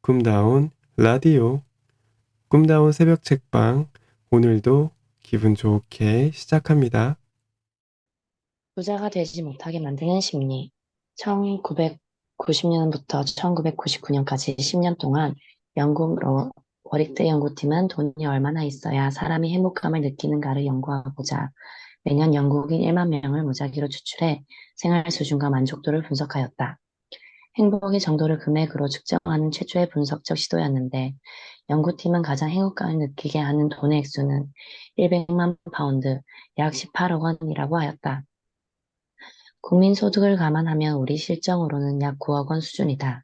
꿈다운 라디오, 꿈다운 새벽 책방, 오늘도 기분 좋게 시작합니다. 부자가 되지 못하게 만드는 심리. 1990년부터 1999년까지 10년 동안 영국 워릭대 연구팀은 돈이 얼마나 있어야 사람이 행복감을 느끼는가를 연구하고자 매년 영국인 1만 명을 무작위로 추출해 생활 수준과 만족도를 분석하였다. 행복의 정도를 금액으로 측정하는 최초의 분석적 시도였는데 연구팀은 가장 행복감을 느끼게 하는 돈의 액수는 100만 파운드, 약 18억 원이라고 하였다. 국민소득을 감안하면 우리 실정으로는 약 9억 원 수준이다.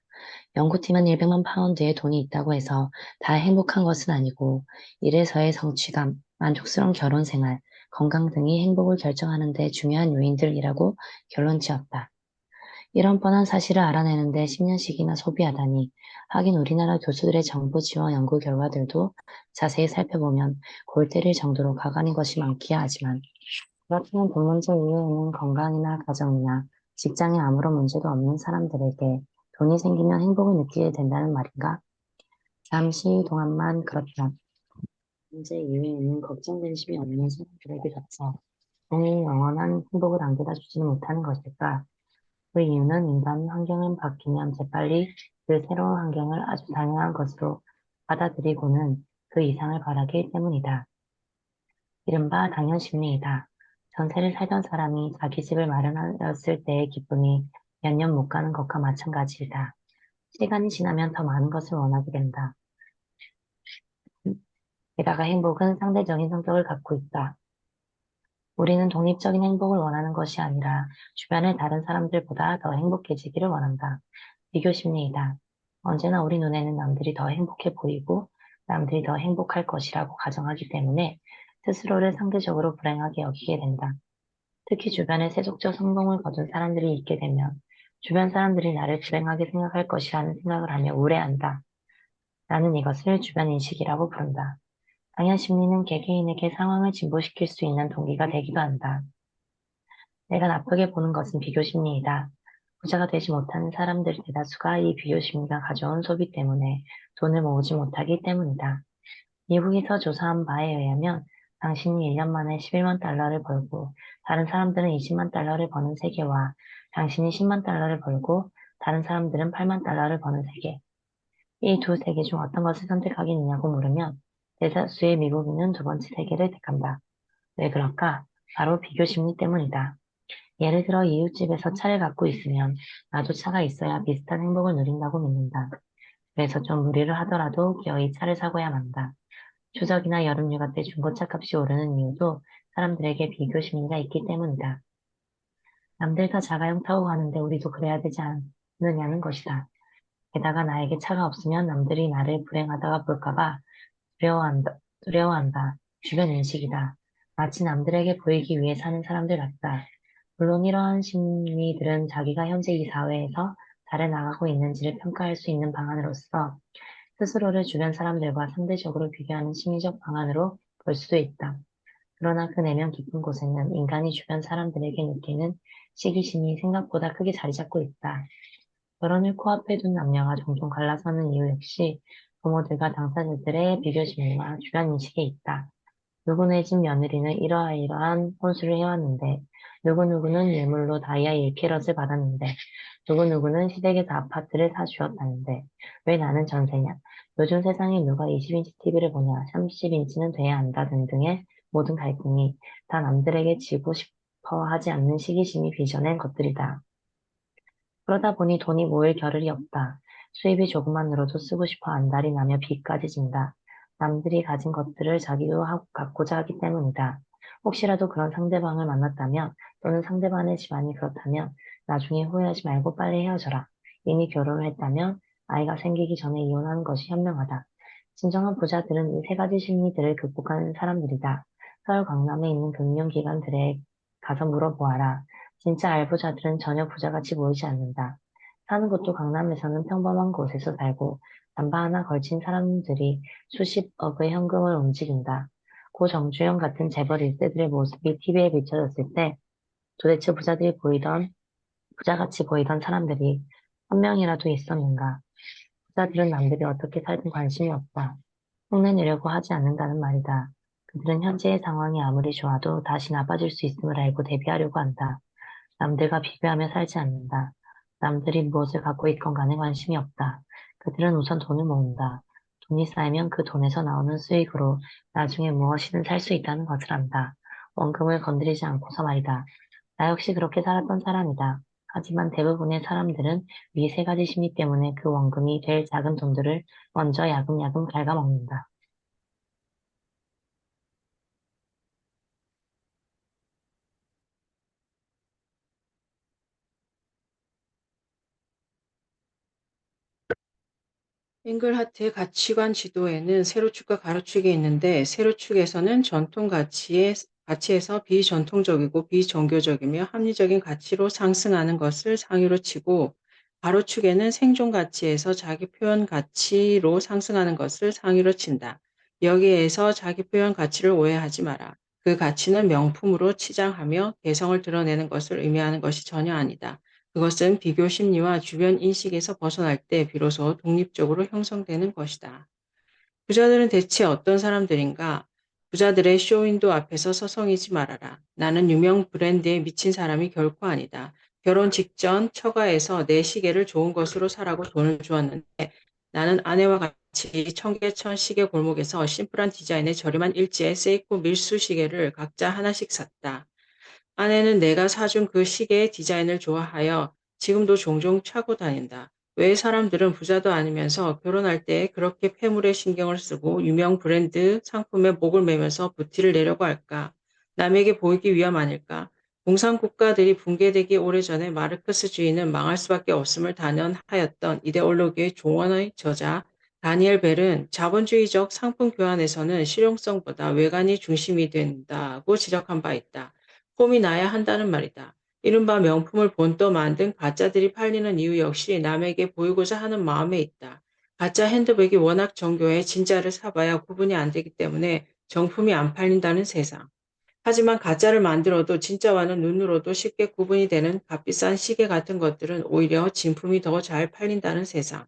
연구팀은 100만 파운드의 돈이 있다고 해서 다 행복한 것은 아니고 일에서의 성취감, 만족스러운 결혼 생활, 건강 등이 행복을 결정하는 데 중요한 요인들이라고 결론 지었다. 이런 뻔한 사실을 알아내는데 10년씩이나 소비하다니 하긴 우리나라 교수들의 정부 지원 연구 결과들도 자세히 살펴보면 골 때릴 정도로 가관인 것이 많기야 하지만 그렇다면 돈 문제 이외에는 건강이나 가정이나 직장에 아무런 문제도 없는 사람들에게 돈이 생기면 행복을 느끼게 된다는 말인가? 잠시 동안만 그렇다. 문제 이외에는 걱정 근심이 없는 사람들에게조차 돈이 영원한 행복을 안겨다 주지는 못하는 것일까? 그 이유는 인간 환경은 바뀌면 재빨리 그 새로운 환경을 아주 당연한 것으로 받아들이고는 그 이상을 바라기 때문이다. 이른바 당연심리이다. 전세를 살던 사람이 자기 집을 마련하였을 때의 기쁨이 몇 년 못 가는 것과 마찬가지이다. 시간이 지나면 더 많은 것을 원하게 된다. 게다가 행복은 상대적인 성격을 갖고 있다. 우리는 독립적인 행복을 원하는 것이 아니라 주변의 다른 사람들보다 더 행복해지기를 원한다. 비교 심리이다. 언제나 우리 눈에는 남들이 더 행복해 보이고 남들이 더 행복할 것이라고 가정하기 때문에 스스로를 상대적으로 불행하게 여기게 된다. 특히 주변에 세속적 성공을 거둔 사람들이 있게 되면 주변 사람들이 나를 불행하게 생각할 것이라는 생각을 하며 우려한다. 나는 이것을 주변 인식이라고 부른다. 당연 심리는 개개인에게 상황을 진보시킬 수 있는 동기가 되기도 한다. 내가 나쁘게 보는 것은 비교 심리이다. 부자가 되지 못하는 사람들 대다수가 이 비교 심리가 가져온 소비 때문에 돈을 모으지 못하기 때문이다. 미국에서 조사한 바에 의하면 당신이 1년 만에 11만 달러를 벌고 다른 사람들은 20만 달러를 버는 세계와 당신이 10만 달러를 벌고 다른 사람들은 8만 달러를 버는 세계. 이 두 세계 중 어떤 것을 선택하겠느냐고 물으면 대다수의 미국인은 두 번째 세계를 택한다. 왜 그럴까? 바로 비교 심리 때문이다. 예를 들어 이웃집에서 차를 갖고 있으면 나도 차가 있어야 비슷한 행복을 누린다고 믿는다. 그래서 좀 무리를 하더라도 기어이 차를 사고야 만다. 추석이나 여름휴가 때 중고차 값이 오르는 이유도 사람들에게 비교 심리가 있기 때문이다. 남들 다 자가용 타고 가는데 우리도 그래야 되지 않느냐는 것이다. 게다가 나에게 차가 없으면 남들이 나를 불행하다가 볼까봐 두려워한다. 주변 인식이다. 마치 남들에게 보이기 위해 사는 사람들 같다. 물론 이러한 심리들은 자기가 현재 이 사회에서 잘 나가고 있는지를 평가할 수 있는 방안으로서 스스로를 주변 사람들과 상대적으로 비교하는 심리적 방안으로 볼 수도 있다. 그러나 그 내면 깊은 곳에는 인간이 주변 사람들에게 느끼는 시기심이 생각보다 크게 자리 잡고 있다. 결혼을 코앞에 둔 남녀가 종종 갈라서는 이유 역시 부모들과 당사자들의 비교심리와 주변 인식에 있다. 누구네 집 며느리는 이러이러한 혼수를 해왔는데, 누구누구는 예물로 다이아 1캐럿을 받았는데, 누구누구는 시댁에서 아파트를 사주었다는데, 왜 나는 전세냐? 요즘 세상에 누가 20인치 TV를 보냐? 30인치는 돼야 한다 등등의 모든 갈등이 다 남들에게 지고 싶어 하지 않는 시기심이 빚어낸 것들이다. 그러다 보니 돈이 모일 겨를이 없다. 수입이 조금만 늘어도 쓰고 싶어 안달이 나며 빚까지 진다. 남들이 가진 것들을 자기도 하고 갖고자 하기 때문이다. 혹시라도 그런 상대방을 만났다면 또는 상대방의 집안이 그렇다면 나중에 후회하지 말고 빨리 헤어져라. 이미 결혼을 했다면 아이가 생기기 전에 이혼하는 것이 현명하다. 진정한 부자들은 이 세 가지 심리들을 극복하는 사람들이다. 서울 강남에 있는 금융기관들에 가서 물어보아라. 진짜 알부자들은 전혀 부자같이 보이지 않는다. 사는 곳도 강남에서는 평범한 곳에서 살고 잠바 하나 걸친 사람들이 수십억의 현금을 움직인다. 고 정주영 같은 재벌 1세들의 모습이 TV에 비춰졌을 때 도대체 부자같이 보이던 사람들이 한 명이라도 있었는가? 부자들은 남들이 어떻게 살든 관심이 없다. 흉내내려고 하지 않는다는 말이다. 그들은 현재의 상황이 아무리 좋아도 다시 나빠질 수 있음을 알고 대비하려고 한다. 남들과 비교하며 살지 않는다. 남들이 무엇을 갖고 있건 간에 관심이 없다. 그들은 우선 돈을 모은다. 돈이 쌓이면 그 돈에서 나오는 수익으로 나중에 무엇이든 살 수 있다는 것을 안다. 원금을 건드리지 않고서 말이다. 나 역시 그렇게 살았던 사람이다. 하지만 대부분의 사람들은 위 세 가지 심리 때문에 그 원금이 될 작은 돈들을 먼저 야금야금 갉아먹는다. 앵글하트의 가치관 지도에는 세로축과 가로축이 있는데 세로축에서는 전통 가치에서 비전통적이고 비종교적이며 합리적인 가치로 상승하는 것을 상위로 치고 가로축에는 생존 가치에서 자기 표현 가치로 상승하는 것을 상위로 친다. 여기에서 자기 표현 가치를 오해하지 마라. 그 가치는 명품으로 치장하며 개성을 드러내는 것을 의미하는 것이 전혀 아니다. 그것은 비교 심리와 주변 인식에서 벗어날 때 비로소 독립적으로 형성되는 것이다. 부자들은 대체 어떤 사람들인가? 부자들의 쇼윈도 앞에서 서성이지 말아라. 나는 유명 브랜드에 미친 사람이 결코 아니다. 결혼 직전 처가에서 내 시계를 좋은 것으로 사라고 돈을 주었는데 나는 아내와 같이 청계천 시계 골목에서 심플한 디자인의 저렴한 일지의 세이코 밀수 시계를 각자 하나씩 샀다. 아내는 내가 사준 그 시계의 디자인을 좋아하여 지금도 종종 차고 다닌다. 왜 사람들은 부자도 아니면서 결혼할 때 그렇게 패물에 신경을 쓰고 유명 브랜드 상품에 목을 매면서 부티를 내려고 할까? 남에게 보이기 위함 아닐까? 공산국가들이 붕괴되기 오래전에 마르크스주의는 망할 수밖에 없음을 단언하였던 이데올로기의 종언의 저자 다니엘 벨은 자본주의적 상품 교환에서는 실용성보다 외관이 중심이 된다고 지적한 바 있다. 폼이 나야 한다는 말이다. 이른바 명품을 본떠 만든 가짜들이 팔리는 이유 역시 남에게 보이고자 하는 마음에 있다. 가짜 핸드백이 워낙 정교해 진짜를 사봐야 구분이 안 되기 때문에 정품이 안 팔린다는 세상. 하지만 가짜를 만들어도 진짜와는 눈으로도 쉽게 구분이 되는 값비싼 시계 같은 것들은 오히려 진품이 더 잘 팔린다는 세상.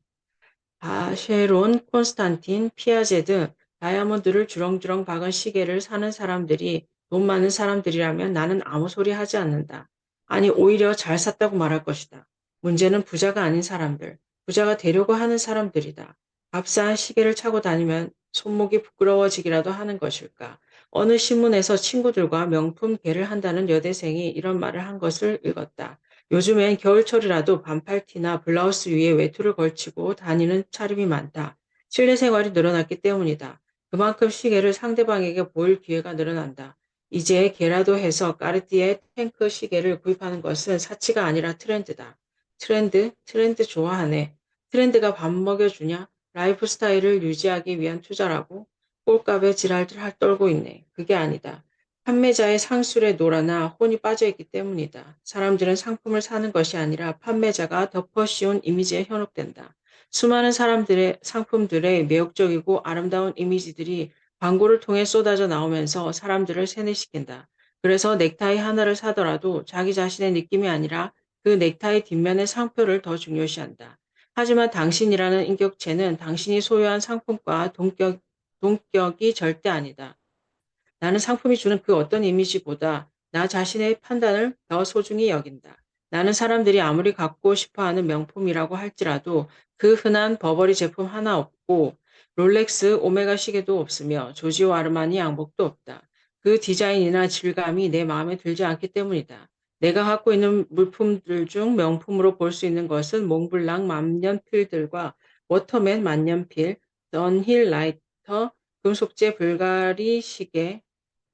바쉐론, 콘스탄틴, 피아제 등 다이아몬드를 주렁주렁 박은 시계를 사는 사람들이 돈 많은 사람들이라면 나는 아무 소리 하지 않는다. 아니, 오히려 잘 샀다고 말할 것이다. 문제는 부자가 아닌 사람들, 부자가 되려고 하는 사람들이다. 값싼 시계를 차고 다니면 손목이 부끄러워지기라도 하는 것일까? 어느 신문에서 친구들과 명품 개를 한다는 여대생이 이런 말을 한 것을 읽었다. 요즘엔 겨울철이라도 반팔티나 블라우스 위에 외투를 걸치고 다니는 차림이 많다. 실내 생활이 늘어났기 때문이다. 그만큼 시계를 상대방에게 보일 기회가 늘어난다. 이제 개라도 해서 까르띠에 탱크 시계를 구입하는 것은 사치가 아니라 트렌드다. 트렌드? 트렌드 좋아하네. 트렌드가 밥 먹여주냐? 라이프 스타일을 유지하기 위한 투자라고? 꼴값에 지랄들 떨고 있네. 그게 아니다. 판매자의 상술에 놀아나 혼이 빠져있기 때문이다. 사람들은 상품을 사는 것이 아니라 판매자가 덮어씌운 이미지에 현혹된다. 수많은 사람들의 상품들의 매혹적이고 아름다운 이미지들이 광고를 통해 쏟아져 나오면서 사람들을 세뇌시킨다. 그래서 넥타이 하나를 사더라도 자기 자신의 느낌이 아니라 그 넥타이 뒷면의 상표를 더 중요시한다. 하지만 당신이라는 인격체는 당신이 소유한 상품과 동격이 절대 아니다. 나는 상품이 주는 그 어떤 이미지보다 나 자신의 판단을 더 소중히 여긴다. 나는 사람들이 아무리 갖고 싶어 하는 명품이라고 할지라도 그 흔한 버버리 제품 하나 없고 롤렉스 오메가 시계도 없으며 조지오 아르마니 양복도 없다. 그 디자인이나 질감이 내 마음에 들지 않기 때문이다. 내가 갖고 있는 물품들 중 명품으로 볼 수 있는 것은 몽블랑 만년필들과 워터맨 만년필, 던힐 라이터, 금속재 불가리 시계,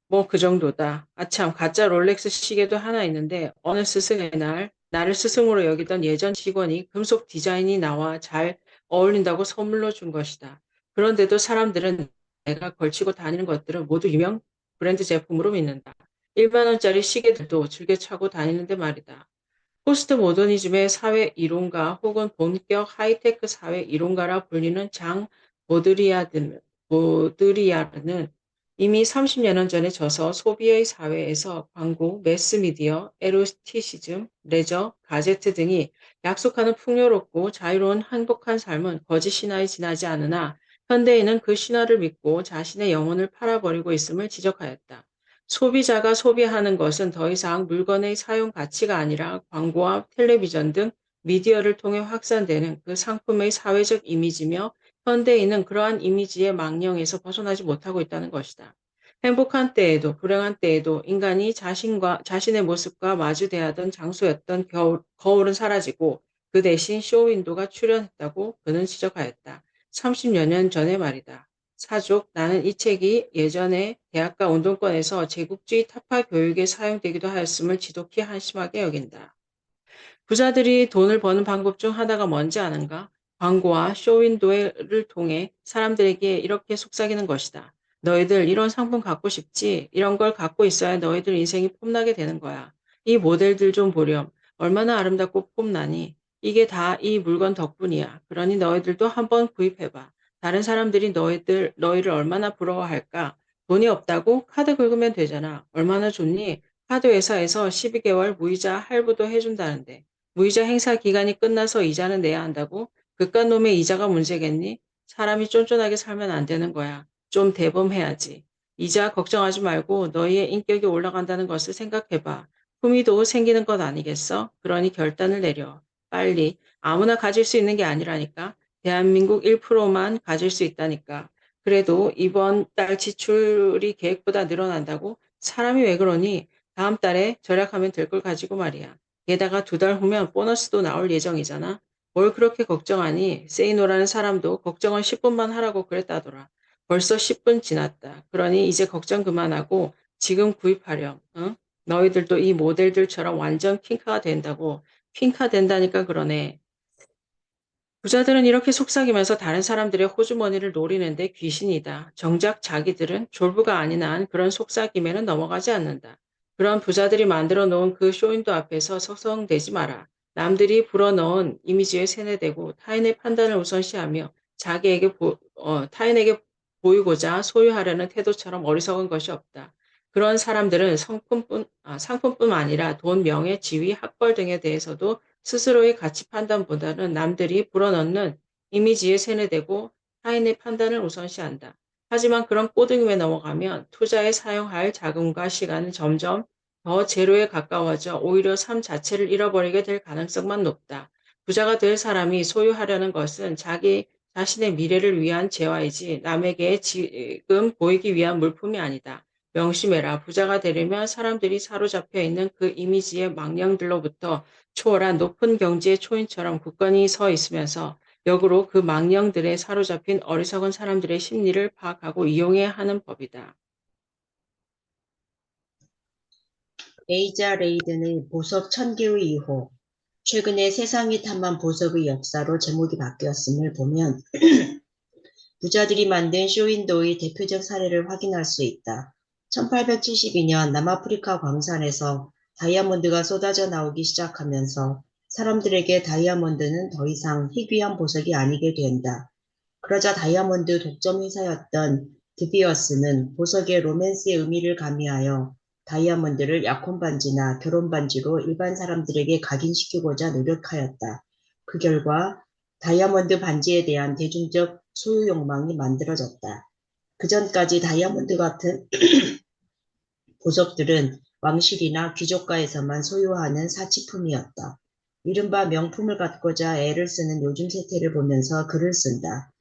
뭐 그 정도다. 아참, 가짜 롤렉스 시계도 하나 있는데 어느 스승의 날 나를 스승으로 여기던 예전 직원이 금속 디자인이 나와 잘 어울린다고 선물로 준 것이다. 그런데도 사람들은 내가 걸치고 다니는 것들은 모두 유명 브랜드 제품으로 믿는다. 1만 원짜리 시계들도 즐겨 차고 다니는데 말이다. 포스트 모더니즘의 사회 이론가 혹은 본격 하이테크 사회 이론가라 불리는 장 보드리아르는 이미 30여 년 전에 져서 소비의 사회에서 광고, 매스미디어, 에로티시즘, 레저, 가제트 등이 약속하는 풍요롭고 자유로운 행복한 삶은 거짓 신화에 지나지 않으나 현대인은 그 신화를 믿고 자신의 영혼을 팔아버리고 있음을 지적하였다. 소비자가 소비하는 것은 더 이상 물건의 사용 가치가 아니라 광고와 텔레비전 등 미디어를 통해 확산되는 그 상품의 사회적 이미지며 현대인은 그러한 이미지의 망령에서 벗어나지 못하고 있다는 것이다. 행복한 때에도 불행한 때에도 인간이 자신의 모습과 마주대하던 장소였던 거울은 사라지고 그 대신 쇼윈도가 출현했다고 그는 지적하였다. 30여 년 전의 말이다. 사족, 나는 이 책이 예전에 대학가 운동권에서 제국주의 타파 교육에 사용되기도 하였음을 지독히 한심하게 여긴다. 부자들이 돈을 버는 방법 중 하나가 뭔지 아는가? 광고와 쇼윈도를 통해 사람들에게 이렇게 속삭이는 것이다. 너희들 이런 상품 갖고 싶지? 이런 걸 갖고 있어야 너희들 인생이 폼나게 되는 거야. 이 모델들 좀 보렴. 얼마나 아름답고 폼나니? 이게 다 이 물건 덕분이야. 그러니 너희들도 한번 구입해봐. 다른 사람들이 너희를 얼마나 부러워할까? 돈이 없다고? 카드 긁으면 되잖아. 얼마나 좋니? 카드 회사에서 12개월 무이자 할부도 해준다는데. 무이자 행사 기간이 끝나서 이자는 내야 한다고? 그깟 놈의 이자가 문제겠니? 사람이 쫀쫀하게 살면 안 되는 거야. 좀 대범해야지. 이자 걱정하지 말고 너희의 인격이 올라간다는 것을 생각해봐. 품위도 생기는 것 아니겠어? 그러니 결단을 내려. 빨리. 아무나 가질 수 있는 게 아니라니까. 대한민국 1%만 가질 수 있다니까. 그래도 이번 달 지출이 계획보다 늘어난다고? 사람이 왜 그러니? 다음 달에 절약하면 될 걸 가지고 말이야. 게다가 2달 후면 보너스도 나올 예정이잖아. 뭘 그렇게 걱정하니? 세이노라는 사람도 걱정은 10분만 하라고 그랬다더라. 벌써 10분 지났다. 그러니 이제 걱정 그만하고 지금 구입하렴. 응? 너희들도 이 모델들처럼 완전 킹카가 된다고. 퀸카 된다니까 그러네. 부자들은 이렇게 속삭이면서 다른 사람들의 호주머니를 노리는데 귀신이다. 정작 자기들은 졸부가 아닌 한 그런 속삭임에는 넘어가지 않는다. 그런 부자들이 만들어 놓은 그 쇼윈도 앞에서 서성대지 마라. 남들이 불어넣은 이미지에 세뇌되고 타인의 판단을 우선시하며 타인에게 보이고자 소유하려는 태도처럼 어리석은 것이 없다. 그런 사람들은 상품뿐 아니라 돈, 명예, 지위, 학벌 등에 대해서도 스스로의 가치 판단보다는 남들이 불어넣는 이미지에 세뇌되고 타인의 판단을 우선시한다. 하지만 그런 꼬등임에 넘어가면 투자에 사용할 자금과 시간은 점점 더 제로에 가까워져 오히려 삶 자체를 잃어버리게 될 가능성만 높다. 부자가 될 사람이 소유하려는 것은 자신의 미래를 위한 재화이지 남에게 지금 보이기 위한 물품이 아니다. 명심해라. 부자가 되려면 사람들이 사로잡혀 있는 그 이미지의 망령들로부터 초월한 높은 경지의 초인처럼 굳건히 서 있으면서 역으로 그 망령들에 사로잡힌 어리석은 사람들의 심리를 파악하고 이용해야 하는 법이다. 에이자 레이든의 보석 1000개의 이호. 최근에 세상이 탐한 보석의 역사로 제목이 바뀌었음을 보면 부자들이 만든 쇼윈도의 대표적 사례를 확인할 수 있다. 1872년 남아프리카 광산에서 다이아몬드가 쏟아져 나오기 시작하면서 사람들에게 다이아몬드는 더 이상 희귀한 보석이 아니게 된다. 그러자 다이아몬드 독점 회사였던 드비어스는 보석의 로맨스의 의미를 가미하여 다이아몬드를 약혼 반지나 결혼 반지로 일반 사람들에게 각인시키고자 노력하였다. 그 결과 다이아몬드 반지에 대한 대중적 소유 욕망이 만들어졌다. 그전까지 다이아몬드 같은 보석들은 왕실이나 귀족가에서만 소유하는 사치품이었다. 이른바 명품을 갖고자 애를 쓰는 요즘 세태를 보면서 글을 쓴다.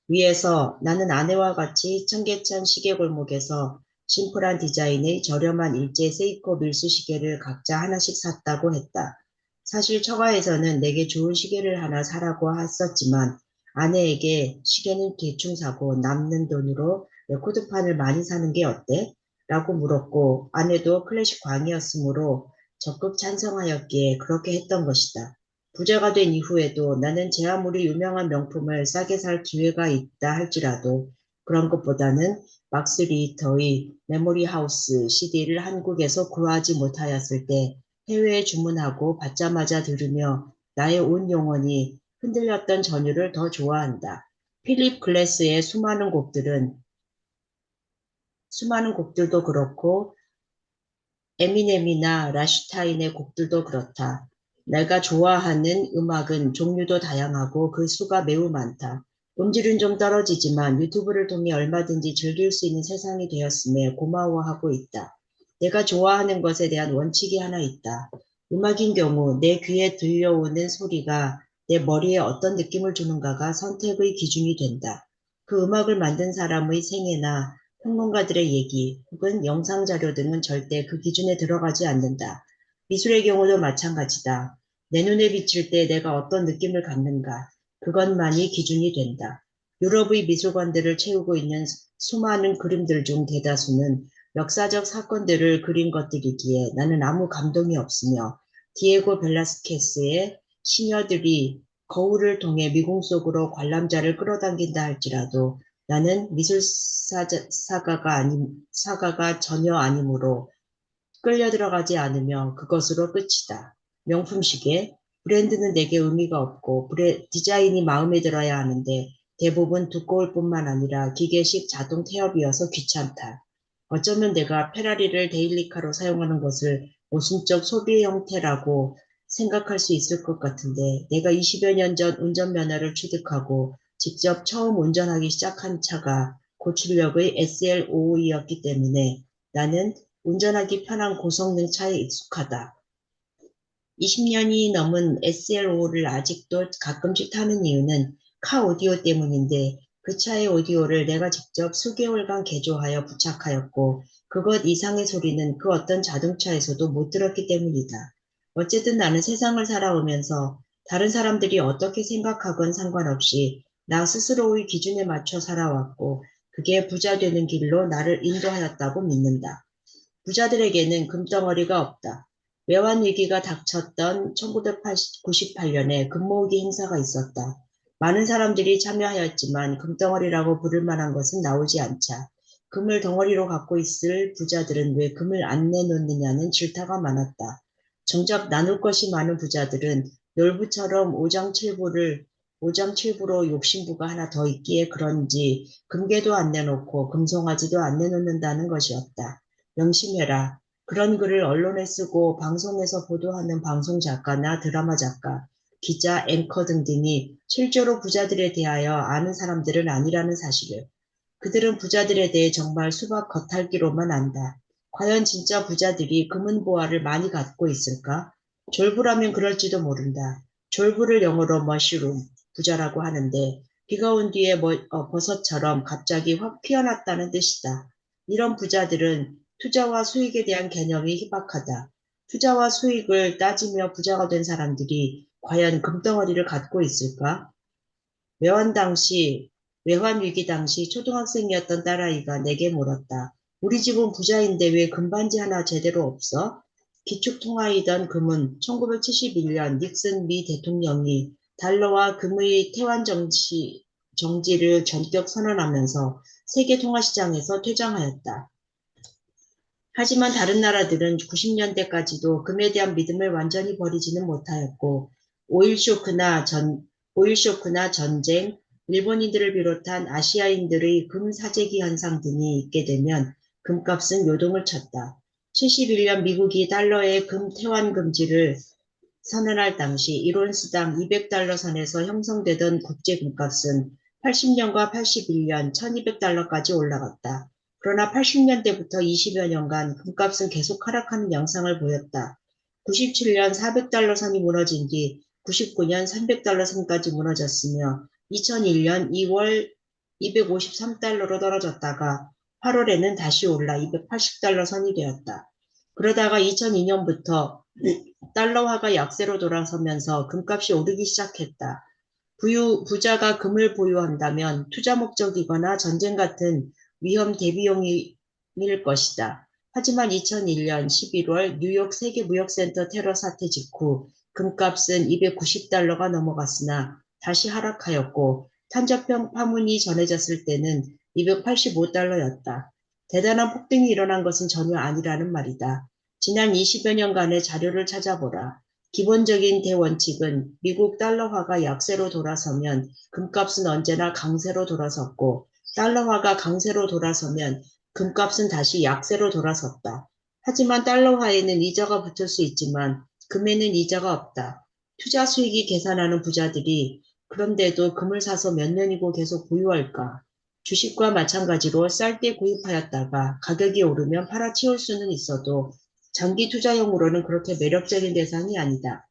위에서 나는 아내와 같이 청계천 시계골목에서 심플한 디자인의 저렴한 일제 세이코 밀수 시계를 각자 하나씩 샀다고 했다. 사실 처가에서는 내게 좋은 시계를 하나 사라고 했었지만 아내에게 시계는 대충 사고 남는 돈으로 레코드판을 많이 사는 게 어때? 라고 물었고 아내도 클래식 광이었으므로 적극 찬성하였기에 그렇게 했던 것이다. 부자가 된 이후에도 나는 제 아무리 유명한 명품을 싸게 살 기회가 있다 할지라도 그런 것보다는 막스 리히터의 메모리 하우스 CD를 한국에서 구하지 못하였을 때 해외에 주문하고 받자마자 들으며 나의 온 영혼이 흔들렸던 전율을 더 좋아한다. 필립 글래스의 수많은 곡들은 수많은 곡들도 그렇고 에미넴이나 라슈타인의 곡들도 그렇다. 내가 좋아하는 음악은 종류도 다양하고 그 수가 매우 많다. 음질은 좀 떨어지지만 유튜브를 통해 얼마든지 즐길 수 있는 세상이 되었음에 고마워하고 있다. 내가 좋아하는 것에 대한 원칙이 하나 있다. 음악인 경우 내 귀에 들려오는 소리가 내 머리에 어떤 느낌을 주는가가 선택의 기준이 된다. 그 음악을 만든 사람의 생애나 평론가들의 얘기 혹은 영상 자료 등은 절대 그 기준에 들어가지 않는다. 미술의 경우도 마찬가지다. 내 눈에 비칠 때 내가 어떤 느낌을 갖는가, 그것만이 기준이 된다. 유럽의 미술관들을 채우고 있는 수많은 그림들 중 대다수는 역사적 사건들을 그린 것들이기에 나는 아무 감동이 없으며 디에고 벨라스케스의 시녀들이 거울을 통해 미궁 속으로 관람자를 끌어당긴다 할지라도 나는 사가가 전혀 아니므로 끌려 들어가지 않으며 그것으로 끝이다. 명품 시계, 브랜드는 내게 의미가 없고 디자인이 마음에 들어야 하는데 대부분 두꺼울 뿐만 아니라 기계식 자동 태엽이어서 귀찮다. 어쩌면 내가 페라리를 데일리카로 사용하는 것을 모순적 소비 형태라고 생각할 수 있을 것 같은데 내가 20여 년 전 운전면허를 취득하고 직접 처음 운전하기 시작한 차가 고출력의 SL5였기 때문에 나는 운전하기 편한 고성능 차에 익숙하다. 20년이 넘은 SL5를 아직도 가끔씩 타는 이유는 카 오디오 때문인데 그 차의 오디오를 내가 직접 수개월간 개조하여 부착하였고 그것 이상의 소리는 그 어떤 자동차에서도 못 들었기 때문이다. 어쨌든 나는 세상을 살아오면서 다른 사람들이 어떻게 생각하건 상관없이 나 스스로의 기준에 맞춰 살아왔고 그게 부자 되는 길로 나를 인도하였다고 믿는다. 부자들에게는 금덩어리가 없다. 외환 위기가 닥쳤던 1998년에 금모으기 행사가 있었다. 많은 사람들이 참여하였지만 금덩어리라고 부를 만한 것은 나오지 않자 금을 덩어리로 갖고 있을 부자들은 왜 금을 안 내놓느냐는 질타가 많았다. 정작 나눌 것이 많은 부자들은 놀부처럼 오장칠부로 욕심부가 하나 더 있기에 그런지 금괴도 안 내놓고 금송아지도 안 내놓는다는 것이었다. 명심해라. 그런 글을 언론에 쓰고 방송에서 보도하는 방송 작가나 드라마 작가, 기자, 앵커 등등이 실제로 부자들에 대하여 아는 사람들은 아니라는 사실을. 그들은 부자들에 대해 정말 수박 겉핥기로만 안다. 과연 진짜 부자들이 금은보화를 많이 갖고 있을까? 졸부라면 그럴지도 모른다. 졸부를 영어로 머쉬룸, 부자라고 하는데 비가 온 뒤에 버섯처럼 갑자기 확 피어났다는 뜻이다. 이런 부자들은 투자와 수익에 대한 개념이 희박하다. 투자와 수익을 따지며 부자가 된 사람들이 과연 금덩어리를 갖고 있을까? 외환 위기 당시 초등학생이었던 딸아이가 내게 물었다. 우리 집은 부자인데 왜 금반지 하나 제대로 없어? 기축통화이던 금은 1971년 닉슨 미 대통령이 달러와 금의 태환 정지를 전격 선언하면서 세계 통화시장에서 퇴장하였다. 하지만 다른 나라들은 90년대까지도 금에 대한 믿음을 완전히 버리지는 못하였고 오일 쇼크나 전쟁, 일본인들을 비롯한 아시아인들의 금 사재기 현상 등이 있게 되면 금값은 요동을 쳤다. 71년 미국이 달러의 금 태환 금지를 선언할 당시 1온스당 200달러 선에서 형성되던 국제 금값은 80년과 81년 1200달러까지 올라갔다. 그러나 80년대부터 20여 년간 금값은 계속 하락하는 양상을 보였다. 97년 400달러 선이 무너진 뒤 99년 300달러 선까지 무너졌으며 2001년 2월 253달러로 떨어졌다가 8월에는 다시 올라 280달러 선이 되었다. 그러다가 2002년부터 달러화가 약세로 돌아서면서 금값이 오르기 시작했다. 부자가 금을 보유한다면 투자 목적이거나 전쟁 같은 위험 대비용일 것이다. 하지만 2001년 11월 뉴욕 세계무역센터 테러 사태 직후 금값은 290달러가 넘어갔으나 다시 하락하였고 탄저병 파문이 전해졌을 때는 285달러였다. 대단한 폭등이 일어난 것은 전혀 아니라는 말이다. 지난 20여 년간의 자료를 찾아보라. 기본적인 대원칙은 미국 달러화가 약세로 돌아서면 금값은 언제나 강세로 돌아섰고 달러화가 강세로 돌아서면 금값은 다시 약세로 돌아섰다. 하지만 달러화에는 이자가 붙을 수 있지만 금에는 이자가 없다. 투자 수익이 계산하는 부자들이 그런데도 금을 사서 몇 년이고 계속 보유할까? 주식과 마찬가지로 쌀 때 구입하였다가 가격이 오르면 팔아치울 수는 있어도 장기 투자용으로는 그렇게 매력적인 대상이 아니다.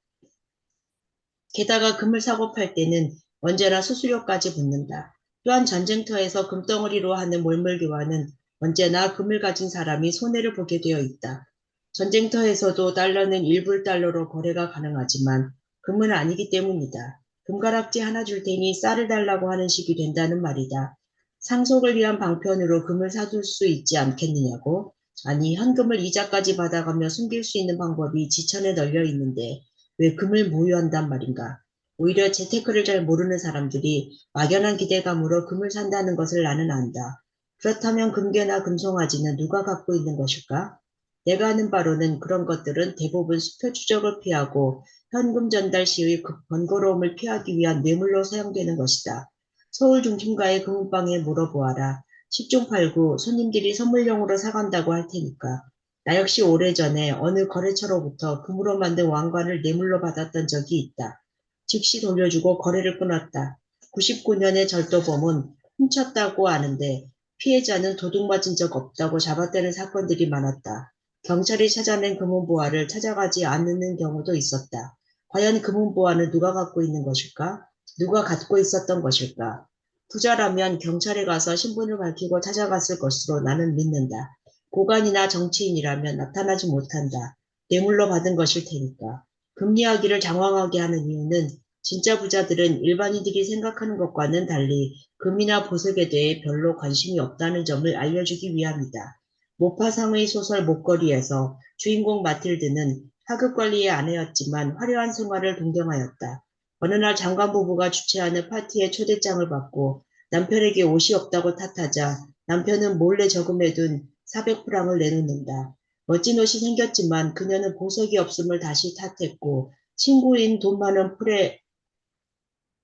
게다가 금을 사고 팔 때는 언제나 수수료까지 붙는다. 또한 전쟁터에서 금덩어리로 하는 몰물 교환은 언제나 금을 가진 사람이 손해를 보게 되어 있다. 전쟁터에서도 달러는 1불달러로 거래가 가능하지만 금은 아니기 때문이다. 금가락지 하나 줄 테니 쌀을 달라고 하는 식이 된다는 말이다. 상속을 위한 방편으로 금을 사둘 수 있지 않겠느냐고? 아니, 현금을 이자까지 받아가며 숨길 수 있는 방법이 지천에 널려 있는데 왜 금을 모유한단 말인가? 오히려 재테크를 잘 모르는 사람들이 막연한 기대감으로 금을 산다는 것을 나는 안다. 그렇다면 금괴나 금송아지는 누가 갖고 있는 것일까? 내가 아는 바로는 그런 것들은 대부분 수표 추적을 피하고 현금 전달 시의 번거로움을 피하기 위한 뇌물로 사용되는 것이다. 서울 중심가의 금은방에 물어보아라. 10중 8구 손님들이 선물용으로 사간다고 할 테니까. 나 역시 오래전에 어느 거래처로부터 금으로 만든 왕관을 뇌물로 받았던 적이 있다. 즉시 돌려주고 거래를 끊었다. 99년의 절도범은 훔쳤다고 아는데 피해자는 도둑맞은 적 없다고 잡아떼는 사건들이 많았다. 경찰이 찾아낸 금은보화를 찾아가지 않는 경우도 있었다. 과연 금은보화는 누가 갖고 있는 것일까? 누가 갖고 있었던 것일까? 부자라면 경찰에 가서 신분을 밝히고 찾아갔을 것으로 나는 믿는다. 고관이나 정치인이라면 나타나지 못한다. 뇌물로 받은 것일 테니까. 금 이야기를 장황하게 하는 이유는 진짜 부자들은 일반인들이 생각하는 것과는 달리 금이나 보석에 대해 별로 관심이 없다는 점을 알려주기 위함이다. 모파상의 소설 목걸이에서 주인공 마틸드는 하급 관리의 아내였지만 화려한 생활을 동경하였다. 어느 날 장관 부부가 주최하는 파티에 초대장을 받고 남편에게 옷이 없다고 탓하자 남편은 몰래 저금해둔 400프랑을 내놓는다. 멋진 옷이 생겼지만 그녀는 보석이 없음을 다시 탓했고 친구인 돈 많은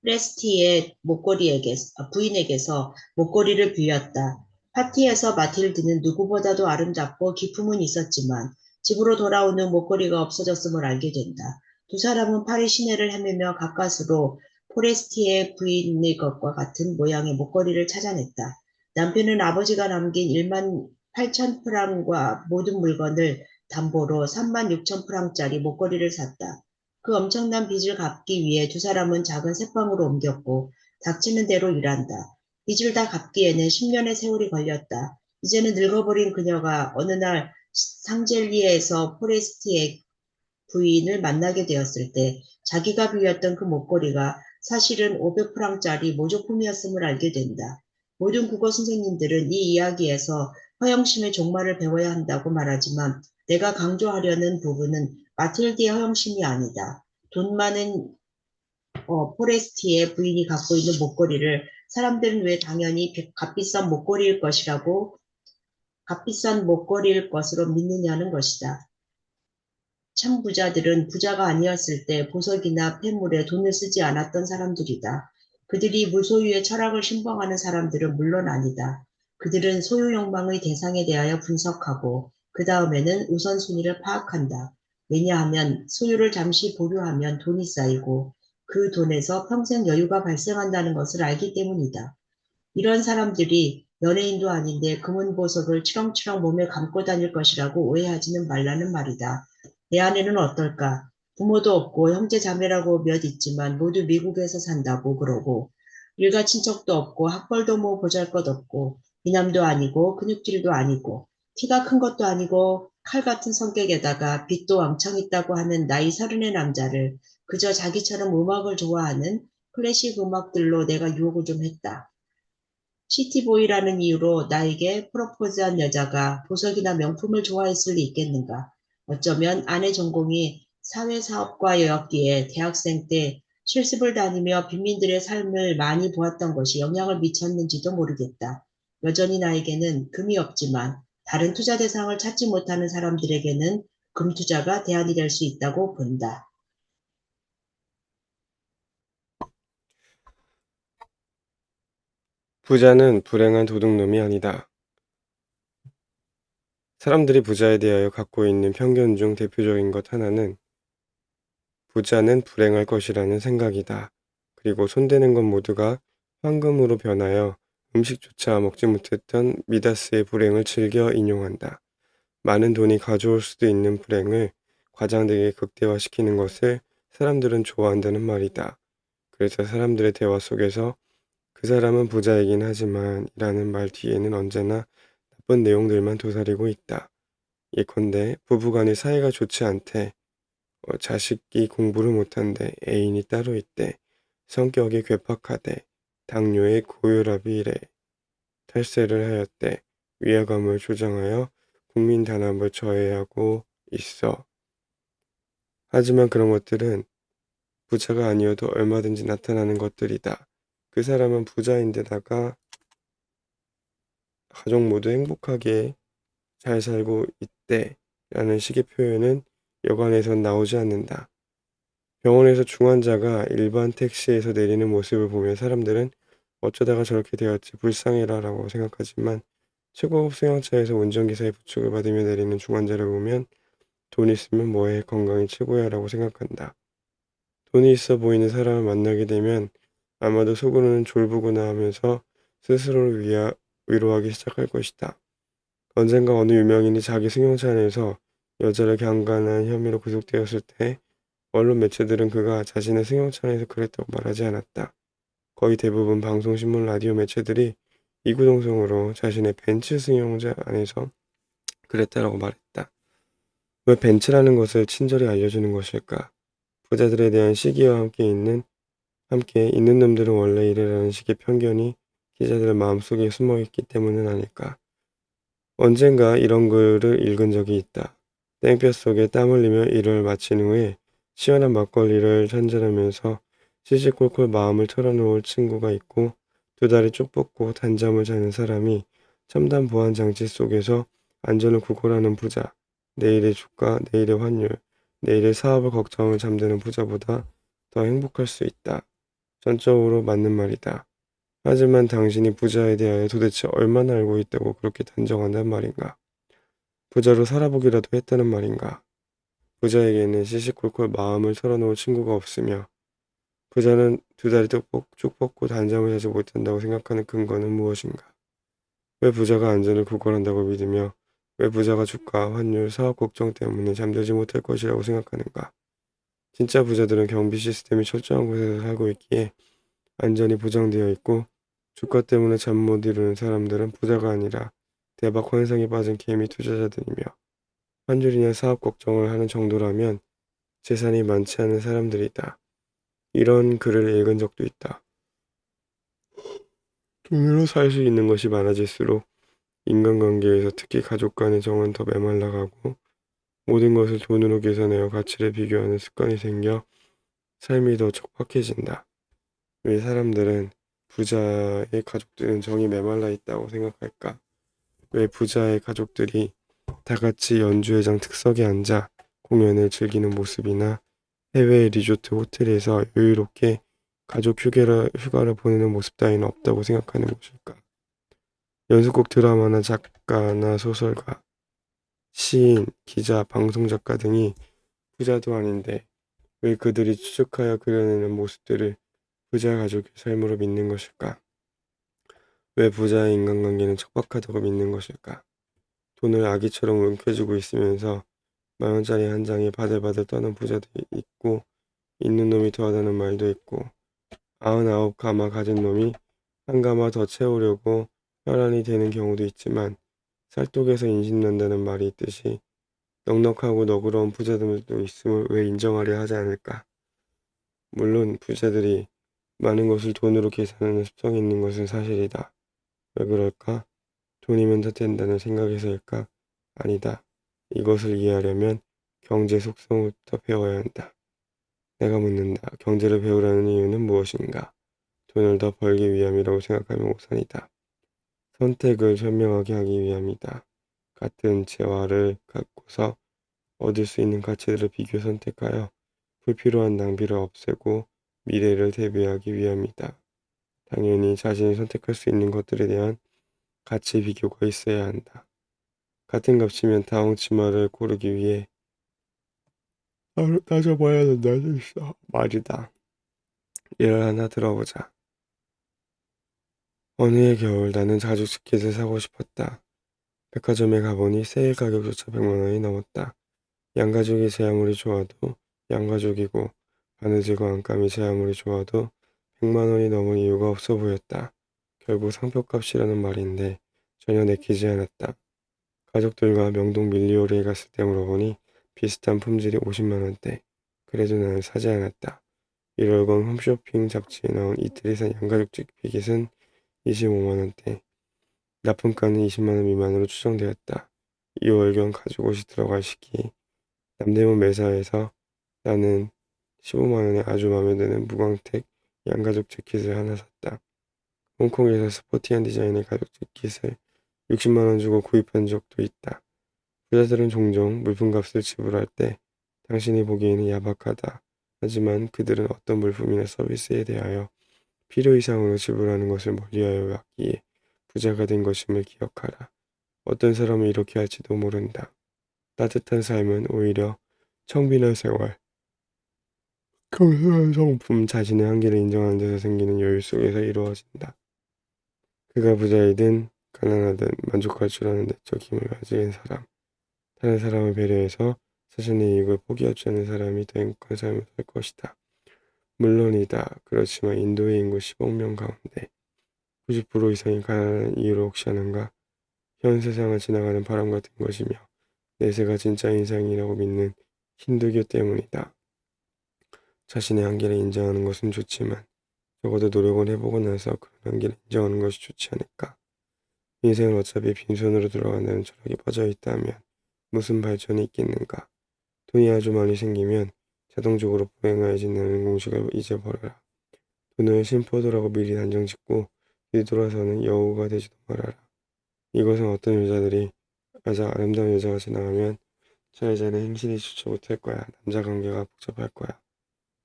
프레스티의 부인에게서 목걸이를 빌렸다. 파티에서 마틸드는 누구보다도 아름답고 기품은 있었지만 집으로 돌아오는 목걸이가 없어졌음을 알게 된다. 두 사람은 파리 시내를 헤매며 가까스로 포레스티의 부인의 것과 같은 모양의 목걸이를 찾아냈다. 남편은 아버지가 남긴 1만 8천 프랑과 모든 물건을 담보로 3만 6천 프랑짜리 목걸이를 샀다. 그 엄청난 빚을 갚기 위해 두 사람은 작은 새방으로 옮겼고 닥치는 대로 일한다. 빚을 다 갚기에는 10년의 세월이 걸렸다. 이제는 늙어버린 그녀가 어느 날 상젤리에서 포레스티의 부인을 만나게 되었을 때 자기가 빌렸던 그 목걸이가 사실은 500프랑짜리 모조품이었음을 알게 된다. 모든 국어 선생님들은 이 이야기에서 허영심의 종말을 배워야 한다고 말하지만 내가 강조하려는 부분은 마틸드의 허영심이 아니다. 돈 많은 포레스티의 부인이 갖고 있는 목걸이를 사람들은 왜 당연히 값비싼 목걸이일 것으로 믿느냐는 것이다. 참 부자들은 부자가 아니었을 때 보석이나 폐물에 돈을 쓰지 않았던 사람들이다. 그들이 무소유의 철학을 신봉하는 사람들은 물론 아니다. 그들은 소유 욕망의 대상에 대하여 분석하고 그 다음에는 우선순위를 파악한다. 왜냐하면 소유를 잠시 보류하면 돈이 쌓이고 그 돈에서 평생 여유가 발생한다는 것을 알기 때문이다. 이런 사람들이 연예인도 아닌데 금은 보석을 치렁치렁 몸에 감고 다닐 것이라고 오해하지는 말라는 말이다. 내 아내는 어떨까? 부모도 없고 형제 자매라고 몇 있지만 모두 미국에서 산다고 그러고 일가 친척도 없고 학벌도 뭐 보잘것없고 미남도 아니고 근육질도 아니고 키가 큰 것도 아니고 칼 같은 성격에다가 빚도 왕창 있다고 하는 나이 30의 남자를 그저 자기처럼 음악을 좋아하는 클래식 음악들로 내가 유혹을 좀 했다. 시티보이라는 이유로 나에게 프로포즈한 여자가 보석이나 명품을 좋아했을 리 있겠는가? 어쩌면 아내 전공이 사회사업과였기에 대학생 때 실습을 다니며 빈민들의 삶을 많이 보았던 것이 영향을 미쳤는지도 모르겠다. 여전히 나에게는 금이 없지만 다른 투자 대상을 찾지 못하는 사람들에게는 금 투자가 대안이 될 수 있다고 본다. 부자는 불행한 도둑놈이 아니다. 사람들이 부자에 대하여 갖고 있는 편견 중 대표적인 것 하나는 부자는 불행할 것이라는 생각이다. 그리고 손대는 것 모두가 황금으로 변하여 음식조차 먹지 못했던 미다스의 불행을 즐겨 인용한다. 많은 돈이 가져올 수도 있는 불행을 과장되게 극대화시키는 것을 사람들은 좋아한다는 말이다. 그래서 사람들의 대화 속에서 그 사람은 부자이긴 하지만 이라는 말 뒤에는 언제나 나쁜 내용들만 도사리고 있다. 예컨대 부부간의 사이가 좋지 않대. 자식이 공부를 못한대. 애인이 따로 있대. 성격이 괴팍하대. 당뇨에 고혈압이 이래. 탈세를 하였대. 위화감을 조장하여 국민 단합을 저해하고 있어. 하지만 그런 것들은 부자가 아니어도 얼마든지 나타나는 것들이다. 그 사람은 부자인데다가 가족 모두 행복하게 잘 살고 있대. 라는 식의 표현은 여관에선 나오지 않는다. 병원에서 중환자가 일반 택시에서 내리는 모습을 보면 사람들은 어쩌다가 저렇게 되었지 불쌍해라 라고 생각하지만 최고급 승용차에서 운전기사의 부축을 받으며 내리는 중환자를 보면 돈 있으면 뭐해 건강이 최고야 라고 생각한다. 돈이 있어 보이는 사람을 만나게 되면 아마도 속으로는 졸부구나 하면서 스스로를 위로하기 시작할 것이다. 언젠가 어느 유명인이 자기 승용차 안에서 여자를 강간한 혐의로 구속되었을 때 언론 매체들은 그가 자신의 승용차 안에서 그랬다고 말하지 않았다. 거의 대부분 방송, 신문, 라디오 매체들이 이구동성으로 자신의 벤츠 승용차 안에서 그랬다라고 말했다. 왜 벤츠라는 것을 친절히 알려주는 것일까? 부자들에 대한 시기와 함께 있는 놈들은 원래 이래라는 식의 편견이 기자들의 마음속에 숨어 있기 때문은 아닐까? 언젠가 이런 글을 읽은 적이 있다. 땡볕 속에 땀 흘리며 일을 마친 후에 시원한 막걸리를 한잔하면서 시시콜콜 마음을 털어놓을 친구가 있고 두 다리 쭉 뻗고 단잠을 자는 사람이 첨단 보안 장치 속에서 안전을 구걸하는 부자, 내일의 주가, 내일의 환율, 내일의 사업을 걱정을 잠드는 부자보다 더 행복할 수 있다. 전적으로 맞는 말이다. 하지만 당신이 부자에 대하여 도대체 얼마나 알고 있다고 그렇게 단정한단 말인가? 부자로 살아보기라도 했다는 말인가? 부자에게는 시시콜콜 마음을 털어놓을 친구가 없으며 부자는 두 다리 쭉 뻗고 단잠을 자지 못한다고 생각하는 근거는 무엇인가? 왜 부자가 안전을 구걸한다고 믿으며 왜 부자가 주가, 환율, 사업 걱정 때문에 잠들지 못할 것이라고 생각하는가? 진짜 부자들은 경비 시스템이 철저한 곳에서 살고 있기에 안전이 보장되어 있고 주가 때문에 잠 못 이루는 사람들은 부자가 아니라 대박 환상에 빠진 개미 투자자들이며 환율이나 사업 걱정을 하는 정도라면 재산이 많지 않은 사람들이다. 이런 글을 읽은 적도 있다. 돈으로 살 수 있는 것이 많아질수록 인간관계에서 특히 가족 간의 정은 더 메말라가고 모든 것을 돈으로 계산하여 가치를 비교하는 습관이 생겨 삶이 더 척박해진다. 왜 사람들은 부자의 가족들은 정이 메말라 있다고 생각할까? 왜 부자의 가족들이 다 같이 연주회장 특석에 앉아 공연을 즐기는 모습이나 해외 리조트 호텔에서 여유롭게 가족 휴가를 보내는 모습 따위는 없다고 생각하는 것일까? 연속곡 드라마나 작가나 소설가, 시인, 기자, 방송작가 등이 부자도 아닌데 왜 그들이 추측하여 그려내는 모습들을 부자 가족의 삶으로 믿는 것일까? 왜 부자의 인간관계는 척박하다고 믿는 것일까? 돈을 아기처럼 움켜쥐고 있으면서 10,000원짜리 한 장에 바들바들 떠는 부자도 있고 있는 놈이 더하다는 말도 있고 99가마 가진 놈이 한 가마 더 채우려고 혈안이 되는 경우도 있지만 살독에서 인신난다는 말이 있듯이 넉넉하고 너그러운 부자들도 있음을 왜 인정하려 하지 않을까? 물론 부자들이 많은 것을 돈으로 계산하는 습성이 있는 것은 사실이다. 왜 그럴까? 돈이면 다 된다는 생각에서일까? 아니다. 이것을 이해하려면 경제 속성부터 배워야 한다. 내가 묻는다. 경제를 배우라는 이유는 무엇인가? 돈을 더 벌기 위함이라고 생각하면 오산이다. 선택을 현명하게 하기 위함이다. 같은 재화를 갖고서 얻을 수 있는 가치들을 비교 선택하여 불필요한 낭비를 없애고 미래를 대비하기 위함이다. 당연히 자신이 선택할 수 있는 것들에 대한 가치 비교가 있어야 한다. 같은 값이면 다홍 치마를 고르기 위해 하루 따져봐야 된다는 말이다. 예를 하나 들어보자. 어느 해 겨울 나는 가죽 재킷을 사고 싶었다. 백화점에 가보니 세일 가격조차 100만 원이 넘었다. 양가죽이 제 아무리 좋아도 양가죽이고 바느질과 안감이 제 아무리 좋아도 100만 원이 넘을 이유가 없어 보였다. 결국 상표값이라는 말인데 전혀 내키지 않았다. 가족들과 명동 밀리오리에 갔을 때 물어보니 비슷한 품질이 50만 원대. 그래도 나는 사지 않았다. 1월경 홈쇼핑 잡지에 나온 이태리 산 양가죽 재킷은 25만 원대. 납품가는 20만 원 미만으로 추정되었다. 2월경 가죽 옷이 들어갈 시기 남대문 매사에서 나는 15만 원에 아주 마음에 드는 무광택 양가죽 재킷을 하나 샀다. 홍콩에서 스포티한 디자인의 가죽 재킷을 60만 원 주고 구입한 적도 있다. 부자들은 종종 물품값을 지불할 때 당신이 보기에는 야박하다. 하지만 그들은 어떤 물품이나 서비스에 대하여 필요 이상으로 지불하는 것을 멀리하여 왔기에 부자가 된 것임을 기억하라. 어떤 사람은 이렇게 할지도 모른다. 따뜻한 삶은 오히려 청빈한 생활, 겸손한 성품, 자신의 한계를 인정하는 데서 생기는 여유 속에서 이루어진다. 그가 부자이든 가난하든 만족할 줄 아는 내적 힘을 가진 사람, 다른 사람을 배려해서 자신의 이익을 포기하지 않는 사람이 더 행복한 삶을 살 것이다. 물론이다. 그렇지만 인도의 인구 10억 명 가운데 90% 이상이 가난한 이유를 혹시 아는가? 현 세상을 지나가는 바람 같은 것이며 내세가 진짜 인생이라고 믿는 힌두교 때문이다. 자신의 한계를 인정하는 것은 좋지만 적어도 노력을 해보고 나서 그런 한계를 인정하는 것이 좋지 않을까? 인생은 어차피 빈손으로 돌아간다는 철학이 빠져 있다면 무슨 발전이 있겠는가? 돈이 아주 많이 생기면 자동적으로 불행해진다는 공식을 잊어버려라. 돈을 심포도라고 미리 단정짓고 뒤돌아서는 여우가 되지도 말아라. 이것은 어떤 여자들이 가장 아름다운 여자가 지나가면 저 여자는 행실이 좋지 못할 거야. 남자 관계가 복잡할 거야.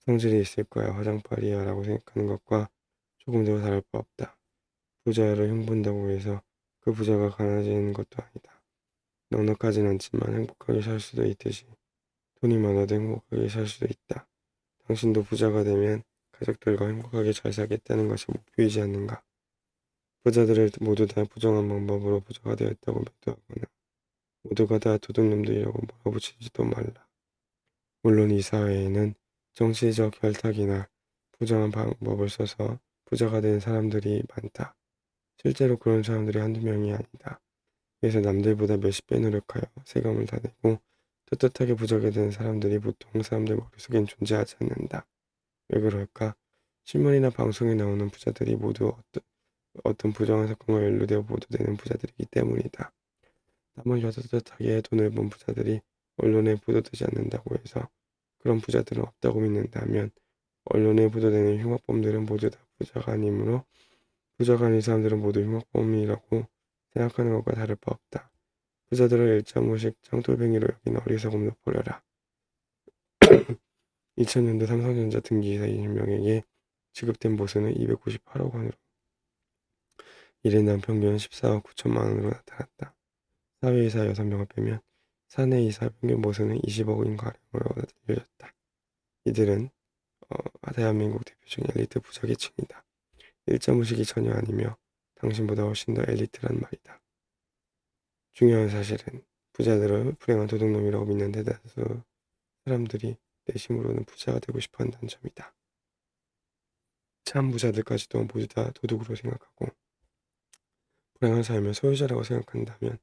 성질이 있을 거야. 화장빨이야 라고 생각하는 것과 조금 더 다를 바 없다. 부자를 흉본다고 해서 그 부자가 가난해지는 것도 아니다. 넉넉하진 않지만 행복하게 살 수도 있듯이 돈이 많아도 행복하게 살 수도 있다. 당신도 부자가 되면 가족들과 행복하게 잘 살겠다는 것이 목표이지 않는가? 부자들을 모두 다 부정한 방법으로 부자가 되었다고 매도하거나 모두가 다 도둑놈들이라고 몰아붙이지도 말라. 물론 이 사회에는 정치적 혈탁이나 부정한 방법을 써서 부자가 된 사람들이 많다. 실제로 그런 사람들이 한두 명이 아니다. 그래서 남들보다 몇십 배 노력하여 세금을 다 내고 떳떳하게 부자가 된 사람들이 보통 사람들 머릿속엔 존재하지 않는다. 왜 그럴까? 신문이나 방송에 나오는 부자들이 모두 어떤 부정한 사건과 연루되어 보도되는 부자들이기 때문이다. 남을 떳떳하게 돈을 번 부자들이 언론에 보도되지 않는다고 해서 그런 부자들은 없다고 믿는다면 언론에 보도되는 흉악범들은 모두 다 부자가 아니므로 부자가 아닌 사람들은 모두 흉악범이라고 생각하는 것과 다를 바 없다. 부자들을 일자무식 짱돌뱅이로 여기는 어리석음도 버려라. 2000년도 삼성전자 등기이사 20명에게 지급된 보수는 298억 원으로 1인당 평균 14억 9천만 원으로 나타났다. 사회이사 6명을 빼면 사내이사 평균 보수는 20억인 가량으로 알려졌다. 이들은 대한민국 대표적인 엘리트 부자계층이다. 일자무식이 전혀 아니며 당신보다 훨씬 더 엘리트란 말이다. 중요한 사실은 부자들을 불행한 도둑놈이라고 믿는 대다수 사람들이 내심으로는 부자가 되고 싶어 한다는 점이다. 참 부자들까지도 모두 다 도둑으로 생각하고 불행한 삶을 소유자라고 생각한다면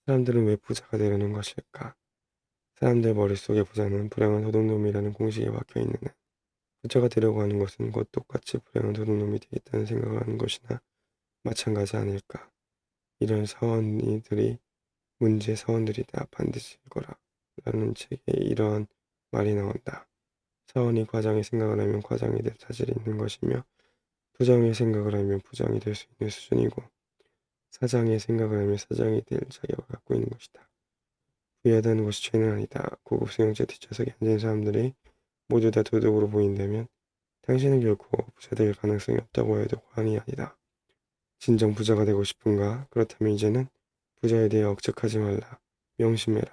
사람들은 왜 부자가 되려는 것일까? 사람들 머릿속에 부자는 불행한 도둑놈이라는 공식에 박혀있는 한 부자가 되려고 하는 것은 곧 똑같이 불행한 도둑놈이 되겠다는 생각을 하는 것이나 마찬가지 아닐까? 이런 사원이들이 문제 사원들이다 반드시 읽어라 라는 책에 이러한 말이 나온다. 사원이 과장의 생각을 하면 과장이 될 자질이 있는 것이며 부장의 생각을 하면 부장이 될 수 있는 수준이고 사장의 생각을 하면 사장이 될 자격을 갖고 있는 것이다. 부유하다는 것이 죄는 아니다. 고급 수용차 뒷좌석에 앉은 사람들이 모두 다 도둑으로 보인다면 당신은 결코 부자 될 가능성이 없다고 해도 과언이 아니다. 진정 부자가 되고 싶은가? 그렇다면 이제는 부자에 대해 억측하지 말라. 명심해라.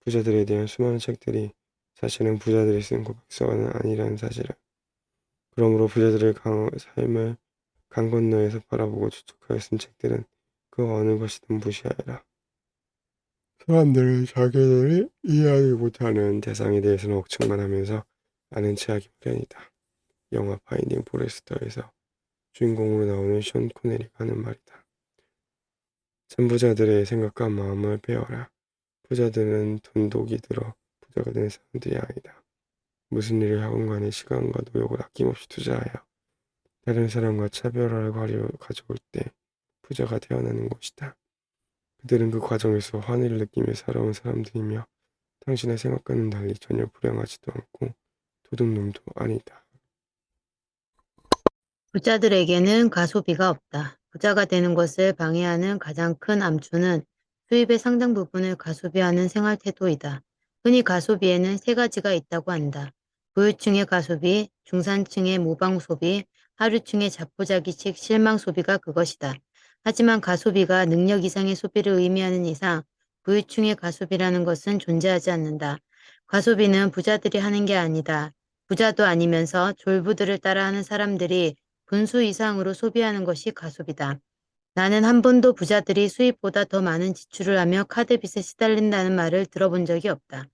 부자들에 대한 수많은 책들이 사실은 부자들이 쓴 고백서는 아니라는 사실을. 그러므로 부자들의 삶을 강 건너에서 바라보고 추측하여 쓴 책들은 그 어느 것이든 무시하여라. 사람들은 자기들이 이해하지 못하는 대상에 대해서는 억측만 하면서 아는 체하기 마련이다. 영화 파인딩 포레스터에서 주인공으로 나오는 션 코네리가 하는 말이다. 참 부자들의 생각과 마음을 배워라. 부자들은 돈독이 들어 부자가 된 사람들이 아니다. 무슨 일을 하건 간에 시간과 노력을 아낌없이 투자하여 다른 사람과 차별화를 가져올 때 부자가 되어나는 것이다. 그들은 그 과정에서 환희를 느끼며 살아온 사람들이며 당신의 생각과는 달리 전혀 불행하지도 않고 도둑놈도 아니다. 부자들에게는 가소비가 없다. 부자가 되는 것을 방해하는 가장 큰 암초는 수입의 상당 부분을 가소비하는 생활 태도이다. 흔히 가소비에는 세 가지가 있다고 한다. 부유층의 가소비, 중산층의 모방 소비, 하류층의 자포자기식 실망 소비가 그것이다. 하지만 가소비가 능력 이상의 소비를 의미하는 이상 부유층의 가소비라는 것은 존재하지 않는다. 가소비는 부자들이 하는 게 아니다. 부자도 아니면서 졸부들을 따라하는 사람들이 분수 이상으로 소비하는 것이 가소비다. 나는 한 번도 부자들이 수입보다 더 많은 지출을 하며 카드빚에 시달린다는 말을 들어본 적이 없다.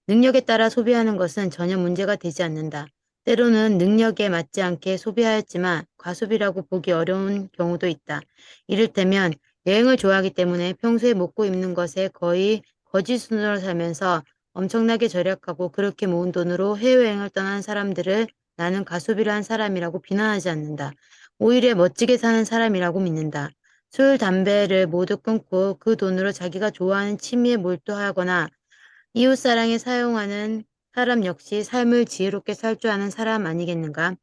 능력에 따라 소비하는 것은 전혀 문제가 되지 않는다. 때로는 능력에 맞지 않게 소비하였지만 과소비라고 보기 어려운 경우도 있다. 이를테면 여행을 좋아하기 때문에 평소에 먹고 입는 것에 거의 거짓 수준으로 살면서 엄청나게 절약하고 그렇게 모은 돈으로 해외여행을 떠난 사람들을 나는 가소비를 한 사람이라고 비난하지 않는다. 오히려 멋지게 사는 사람이라고 믿는다. 술, 담배를 모두 끊고 그 돈으로 자기가 좋아하는 취미에 몰두하거나 이웃사랑에 사용하는 사람 역시 삶을 지혜롭게 살 줄 아는 사람 아니겠는가?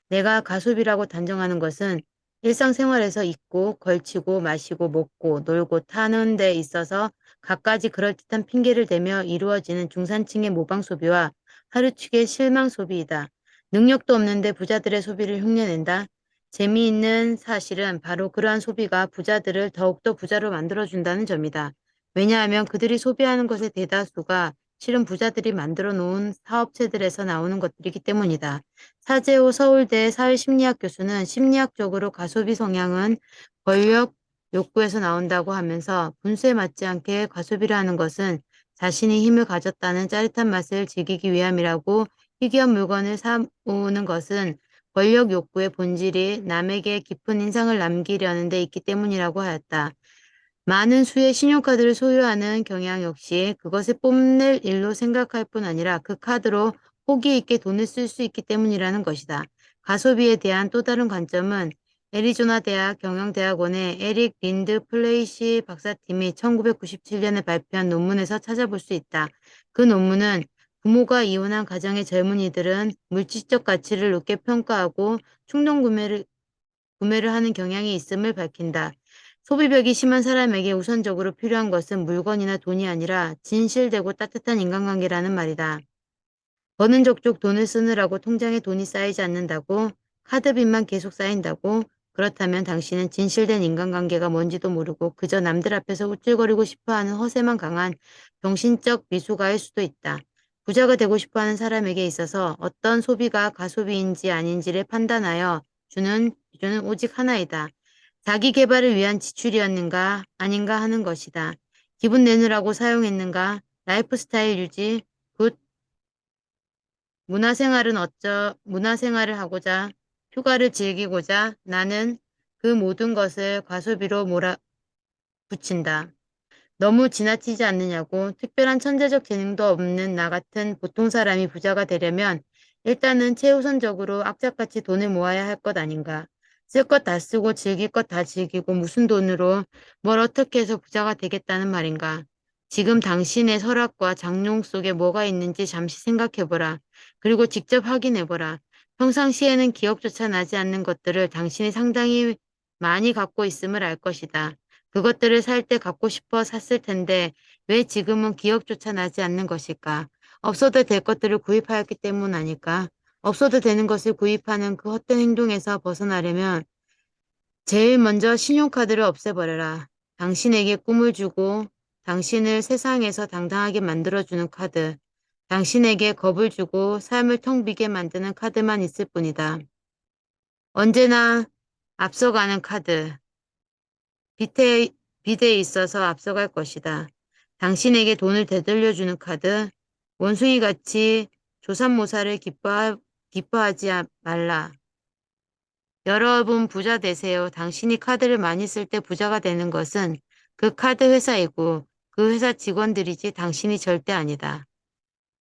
내가 가소비라고 단정하는 것은 일상생활에서 입고, 걸치고, 마시고, 먹고, 놀고, 타는 데 있어서 갖가지 그럴듯한 핑계를 대며 이루어지는 중산층의 모방 소비와 하루치게 실망 소비이다. 능력도 없는데 부자들의 소비를 흉내낸다. 재미있는 사실은 바로 그러한 소비가 부자들을 더욱더 부자로 만들어준다는 점이다. 왜냐하면 그들이 소비하는 것의 대다수가 실은 부자들이 만들어 놓은 사업체들에서 나오는 것들이기 때문이다. 사제오 서울대 사회심리학 교수는 심리학적으로 가소비 성향은 권력 욕구에서 나온다고 하면서 분수에 맞지 않게 가소비를 하는 것은 자신이 힘을 가졌다는 짜릿한 맛을 즐기기 위함이라고 희귀한 물건을 사오는 것은 권력 욕구의 본질이 남에게 깊은 인상을 남기려는 데 있기 때문이라고 하였다. 많은 수의 신용카드를 소유하는 경향 역시 그것을 뽐낼 일로 생각할 뿐 아니라 그 카드로 호기 있게 돈을 쓸 수 있기 때문이라는 것이다. 가소비에 대한 또 다른 관점은 애리조나 대학 경영대학원의 에릭 린드 플레이시 박사팀이 1997년에 발표한 논문에서 찾아볼 수 있다. 그 논문은 부모가 이혼한 가정의 젊은이들은 물질적 가치를 높게 평가하고 충동 구매를 하는 경향이 있음을 밝힌다. 소비벽이 심한 사람에게 우선적으로 필요한 것은 물건이나 돈이 아니라 진실되고 따뜻한 인간관계라는 말이다. 버는 족족 돈을 쓰느라고 통장에 돈이 쌓이지 않는다고? 카드빚만 계속 쌓인다고? 그렇다면 당신은 진실된 인간관계가 뭔지도 모르고 그저 남들 앞에서 우쭐거리고 싶어하는 허세만 강한 정신적 미숙아일 수도 있다. 부자가 되고 싶어하는 사람에게 있어서 어떤 소비가 가소비인지 아닌지를 판단하여 주는 기준은 오직 하나이다. 자기 개발을 위한 지출이었는가 아닌가 하는 것이다. 기분 내느라고 사용했는가? 라이프 스타일 유지, 굿. 문화생활을 하고자, 휴가를 즐기고자 나는 그 모든 것을 과소비로 몰아붙인다. 너무 지나치지 않느냐고. 특별한 천재적 재능도 없는 나 같은 보통 사람이 부자가 되려면 일단은 최우선적으로 악착같이 돈을 모아야 할 것 아닌가. 쓸 것 다 쓰고 즐길 것 다 즐기고 무슨 돈으로 뭘 어떻게 해서 부자가 되겠다는 말인가. 지금 당신의 서랍과 장롱 속에 뭐가 있는지 잠시 생각해보라. 그리고 직접 확인해보라. 평상시에는 기억조차 나지 않는 것들을 당신이 상당히 많이 갖고 있음을 알 것이다. 그것들을 살 때 갖고 싶어 샀을 텐데 왜 지금은 기억조차 나지 않는 것일까? 없어도 될 것들을 구입하였기 때문 아닐까? 없어도 되는 것을 구입하는 그 헛된 행동에서 벗어나려면 제일 먼저 신용카드를 없애버려라. 당신에게 꿈을 주고 당신을 세상에서 당당하게 만들어주는 카드. 당신에게 겁을 주고 삶을 텅 비게 만드는 카드만 있을 뿐이다. 언제나 앞서가는 카드. 빚에 있어서 앞서갈 것이다. 당신에게 돈을 되돌려주는 카드. 원숭이같이 조삼모사를 기뻐하지 말라. 여러분 부자 되세요. 당신이 카드를 많이 쓸 때 부자가 되는 것은 그 카드 회사이고 그 회사 직원들이지 당신이 절대 아니다.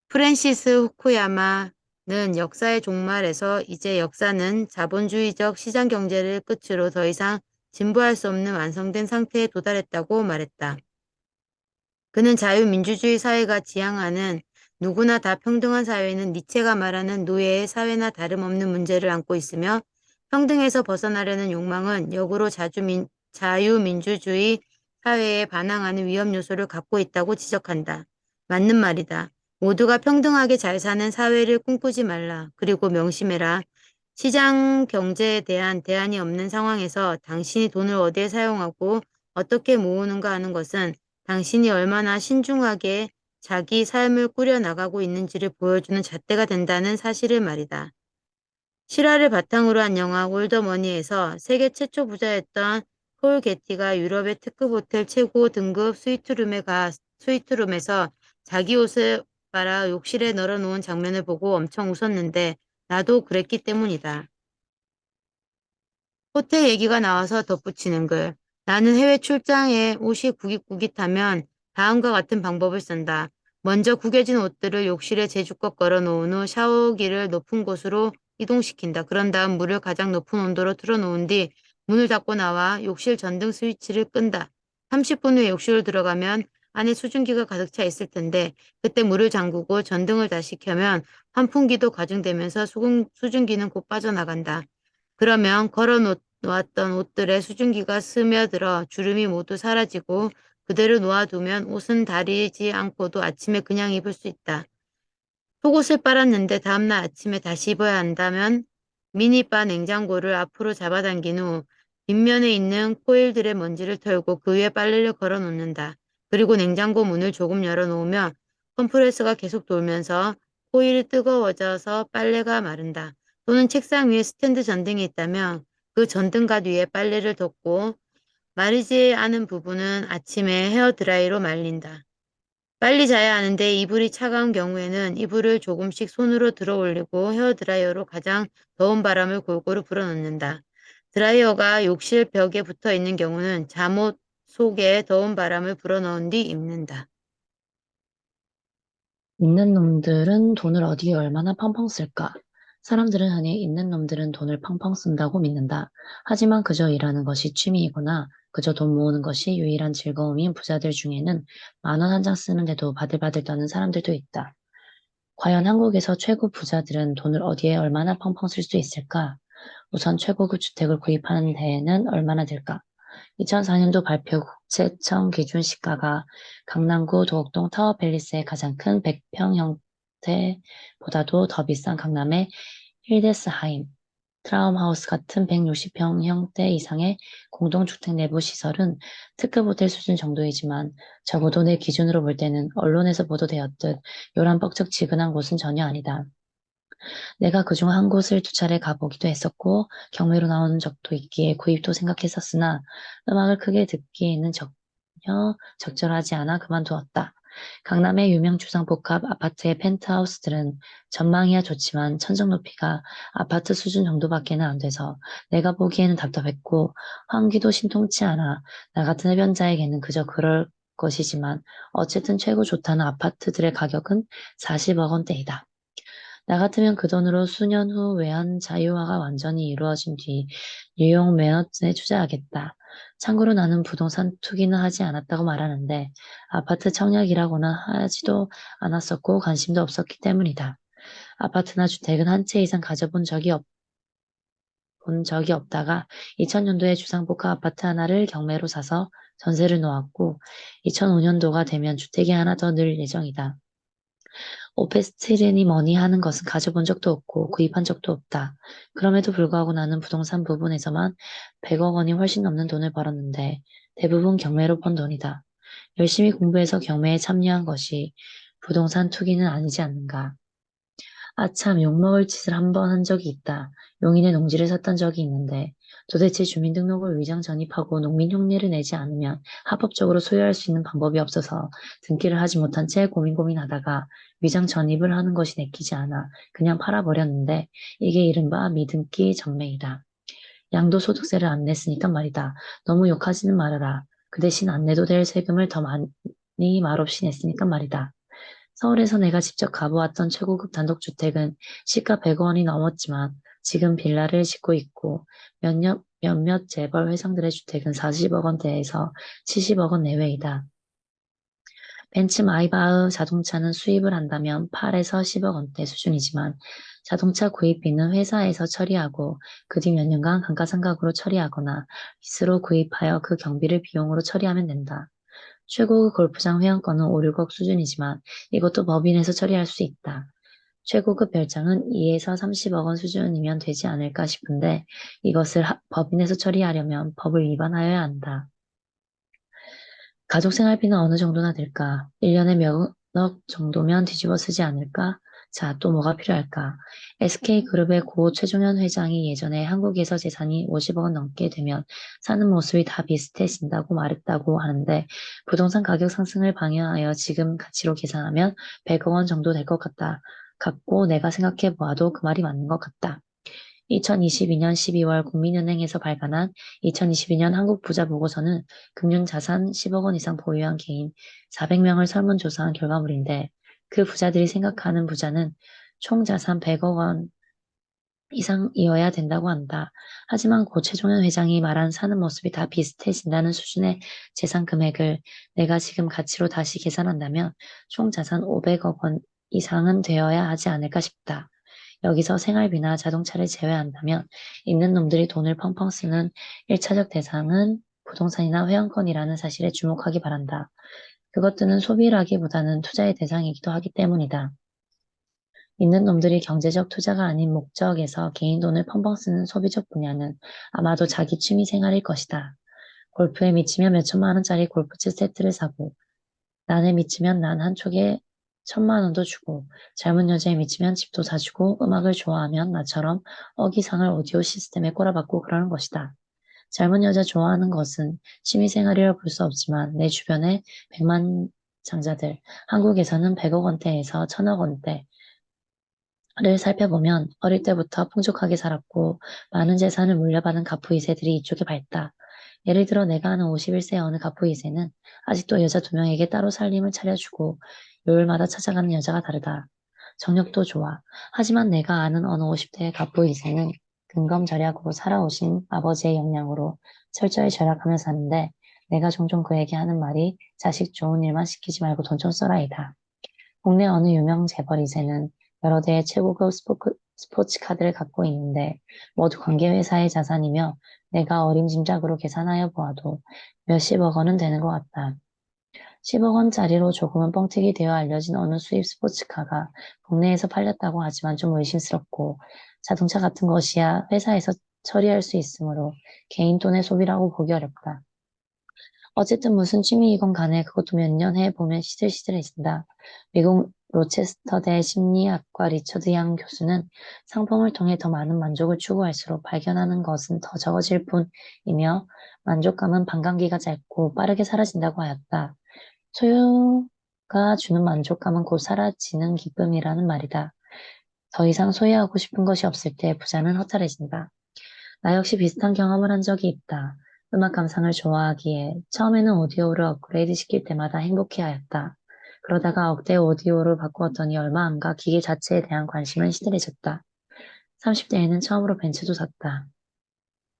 프랜시스 후쿠야마는 역사의 종말에서 이제 역사는 자본주의적 시장 경제를 끝으로 더 이상 진보할 수 없는 완성된 상태에 도달했다고 말했다. 그는 자유민주주의 사회가 지향하는 누구나 다 평등한 사회는 니체가 말하는 노예의 사회나 다름없는 문제를 안고 있으며 평등에서 벗어나려는 욕망은 역으로 자유민주주의 사회에 반항하는 위험 요소를 갖고 있다고 지적한다. 맞는 말이다. 모두가 평등하게 잘 사는 사회를 꿈꾸지 말라. 그리고 명심해라. 시장 경제에 대한 대안이 없는 상황에서 당신이 돈을 어디에 사용하고 어떻게 모으는가 하는 것은 당신이 얼마나 신중하게 자기 삶을 꾸려나가고 있는지를 보여주는 잣대가 된다는 사실을 말이다. 실화를 바탕으로 한 영화 올더머니에서 세계 최초 부자였던 폴 게티가 유럽의 특급 호텔 최고 등급 스위트룸에서 자기 옷을 빨아 욕실에 널어놓은 장면을 보고 엄청 웃었는데 나도 그랬기 때문이다. 호텔 얘기가 나와서 덧붙이는 글. 나는 해외 출장에 옷이 구깃구깃하면 다음과 같은 방법을 쓴다. 먼저 구겨진 옷들을 욕실에 제주껏 걸어놓은 후 샤워기를 높은 곳으로 이동시킨다. 그런 다음 물을 가장 높은 온도로 틀어놓은 뒤 문을 닫고 나와 욕실 전등 스위치를 끈다. 30분 후에 욕실로 들어가면 안에 수증기가 가득 차 있을 텐데 그때 물을 잠그고 전등을 다시 켜면 환풍기도 가중되면서 수증기는 곧 빠져나간다. 그러면 놓았던 옷들의 수증기가 스며들어 주름이 모두 사라지고 그대로 놓아두면 옷은 다리지 않고도 아침에 그냥 입을 수 있다. 속옷을 빨았는데 다음날 아침에 다시 입어야 한다면 미니바 냉장고를 앞으로 잡아당긴 후 뒷면에 있는 코일들의 먼지를 털고 그 위에 빨래를 걸어 놓는다. 그리고 냉장고 문을 조금 열어놓으면 컴프레서가 계속 돌면서 코일이 뜨거워져서 빨래가 마른다. 또는 책상 위에 스탠드 전등이 있다면 그 전등갓 위에 빨래를 덮고 마르지 않은 부분은 아침에 헤어드라이로 말린다. 빨리 자야 하는데 이불이 차가운 경우에는 이불을 조금씩 손으로 들어 올리고 헤어드라이어로 가장 더운 바람을 골고루 불어넣는다. 드라이어가 욕실 벽에 붙어 있는 경우는 잠옷 속에 더운 바람을 불어넣은 뒤 입는다. 있는 놈들은 돈을 어디에 얼마나 펑펑 쓸까? 사람들은 흔히 있는 놈들은 돈을 펑펑 쓴다고 믿는다. 하지만 그저 일하는 것이 취미이거나 그저 돈 모으는 것이 유일한 즐거움인 부자들 중에는 10,000원 한 장 쓰는데도 바들바들 떠는 사람들도 있다. 과연 한국에서 최고 부자들은 돈을 어디에 얼마나 펑펑 쓸 수 있을까? 우선 최고급 주택을 구입하는 데에는 얼마나 들까? 2004년도 발표 국세청 기준 시가가 강남구 도곡동 타워팰리스의 가장 큰 100평 형태보다도 더 비싼 강남의 힐데스하임, 트라움하우스 같은 160평 형태 이상의 공동주택 내부 시설은 특급 호텔 수준 정도이지만 적어도 내 기준으로 볼 때는 언론에서 보도되었듯 요란 뻑적지근한 곳은 전혀 아니다. 내가 그중 한 곳을 2차례 가보기도 했었고 경매로 나오는 적도 있기에 구입도 생각했었으나 음악을 크게 듣기에는 전혀 적절하지 않아 그만두었다. 강남의 유명 주상복합 아파트의 펜트하우스들은 전망이야 좋지만 천정 높이가 아파트 수준 정도밖에는 안 돼서 내가 보기에는 답답했고 환기도 신통치 않아 나 같은 해변자에게는 그저 그럴 것이지만 어쨌든 최고 좋다는 아파트들의 가격은 40억 원대이다. 나 같으면 그 돈으로 수년 후 외환 자유화가 완전히 이루어진 뒤 뉴욕 맨하튼에 투자하겠다. 참고로 나는 부동산 투기는 하지 않았다고 말하는데 아파트 청약이라고는 하지도 않았었고 관심도 없었기 때문이다. 아파트나 주택은 한 채 이상 가져본 적이 없다가 2000년도에 주상복합 아파트 하나를 경매로 사서 전세를 놓았고 2005년도가 되면 주택이 하나 더 늘 예정이다. 오페스트리니 뭐니 하는 것은 가져본 적도 없고 구입한 적도 없다. 그럼에도 불구하고 나는 부동산 부분에서만 100억 원이 훨씬 넘는 돈을 벌었는데 대부분 경매로 번 돈이다. 열심히 공부해서 경매에 참여한 것이 부동산 투기는 아니지 않는가. 아참, 욕먹을 짓을 한 번 한 적이 있다. 용인에 농지를 샀던 적이 있는데 도대체 주민등록을 위장 전입하고 농민 흉내를 내지 않으면 합법적으로 소유할 수 있는 방법이 없어서 등기를 하지 못한 채 고민하다가 위장 전입을 하는 것이 내키지 않아 그냥 팔아버렸는데 이게 이른바 미등기 전매이다. 양도소득세를 안 냈으니까 말이다. 너무 욕하지는 말아라. 그 대신 안 내도 될 세금을 더 많이 말없이 냈으니까 말이다. 서울에서 내가 직접 가보았던 최고급 단독주택은 시가 100억 원이 넘었지만 지금 빌라를 짓고 있고 몇몇 재벌 회장들의 주택은 40억 원대에서 70억 원 내외이다. 벤츠 마이바흐 자동차는 수입을 한다면 8에서 10억 원대 수준이지만 자동차 구입비는 회사에서 처리하고 그 뒤 몇 년간 감가상각으로 처리하거나 리스로 구입하여 그 경비를 비용으로 처리하면 된다. 최고급 골프장 회원권은 5, 6억 수준이지만 이것도 법인에서 처리할 수 있다. 최고급 별장은 2에서 30억 원 수준이면 되지 않을까 싶은데 이것을 법인에서 처리하려면 법을 위반하여야 한다. 가족 생활비는 어느 정도나 될까? 1년에 몇억 정도면 뒤집어 쓰지 않을까? 자, 또 뭐가 필요할까? SK그룹의 고 최종현 회장이 예전에 한국에서 재산이 50억 원 넘게 되면 사는 모습이 다 비슷해진다고 말했다고 하는데 부동산 가격 상승을 방해하여 지금 가치로 계산하면 100억 원 정도 될 것 같고 내가 생각해 보아도 그 말이 맞는 것 같다. 2022년 12월 국민은행에서 발간한 2022년 한국 부자 보고서는 금융자산 10억 원 이상 보유한 개인 400명을 설문조사한 결과물인데 그 부자들이 생각하는 부자는 총 자산 100억 원 이상이어야 된다고 한다. 하지만 고 최종현 회장이 말한 사는 모습이 다 비슷해진다는 수준의 재산 금액을 내가 지금 가치로 다시 계산한다면 총 자산 500억 원 이상은 되어야 하지 않을까 싶다. 여기서 생활비나 자동차를 제외한다면 있는 놈들이 돈을 펑펑 쓰는 1차적 대상은 부동산이나 회원권이라는 사실에 주목하기 바란다. 그것들은 소비라기보다는 투자의 대상이기도 하기 때문이다. 있는 놈들이 경제적 투자가 아닌 목적에서 개인 돈을 펑펑 쓰는 소비적 분야는 아마도 자기 취미 생활일 것이다. 골프에 미치면 몇 천만 원짜리 골프채 세트를 사고 난에 미치면 난 한쪽에 1,000만 원도 주고 젊은 여자에 미치면 집도 사주고 음악을 좋아하면 나처럼 어기상을 오디오 시스템에 꼬라박고 그러는 것이다. 젊은 여자 좋아하는 것은 취미생활이라 볼 수 없지만 내 주변의 백만장자들, 한국에서는 100억 원대에서 1,000억 원대를 살펴보면 어릴 때부터 풍족하게 살았고 많은 재산을 물려받은 가부 2세들이 이쪽에 밝다. 예를 들어 내가 아는 51세 어느 가부 2세는 아직도 여자 2명에게 따로 살림을 차려주고 요일마다 찾아가는 여자가 다르다. 정력도 좋아. 하지만 내가 아는 어느 50대의 가부 2세는 근검절약으로 살아오신 아버지의 역량으로 철저히 절약하며 사는데 내가 종종 그에게 하는 말이 자식 좋은 일만 시키지 말고 돈 좀 써라이다. 국내 어느 유명 재벌 2세는 여러 대의 최고급 스포츠 카드를 갖고 있는데 모두 관계회사의 자산이며 내가 어림짐작으로 계산하여 보아도 몇십억 원은 되는 것 같다. 10억 원짜리로 조금은 뻥튀기 되어 알려진 어느 수입 스포츠카가 국내에서 팔렸다고 하지만 좀 의심스럽고 자동차 같은 것이야 회사에서 처리할 수 있으므로 개인 돈의 소비라고 보기 어렵다. 어쨌든 무슨 취미이건 간에 그것도 몇 년 해보면 시들시들해진다. 미국 로체스터대 심리학과 리처드 양 교수는 상품을 통해 더 많은 만족을 추구할수록 발견하는 것은 더 적어질 뿐이며 만족감은 반감기가 짧고 빠르게 사라진다고 하였다. 소유가 주는 만족감은 곧 사라지는 기쁨이라는 말이다. 더 이상 소유하고 싶은 것이 없을 때 부자는 허탈해진다. 나 역시 비슷한 경험을 한 적이 있다. 음악 감상을 좋아하기에 처음에는 오디오를 업그레이드 시킬 때마다 행복해하였다. 그러다가 억대 오디오를 바꾸었더니 얼마 안 가 기계 자체에 대한 관심은 시들해졌다. 30대에는 처음으로 벤츠도 샀다.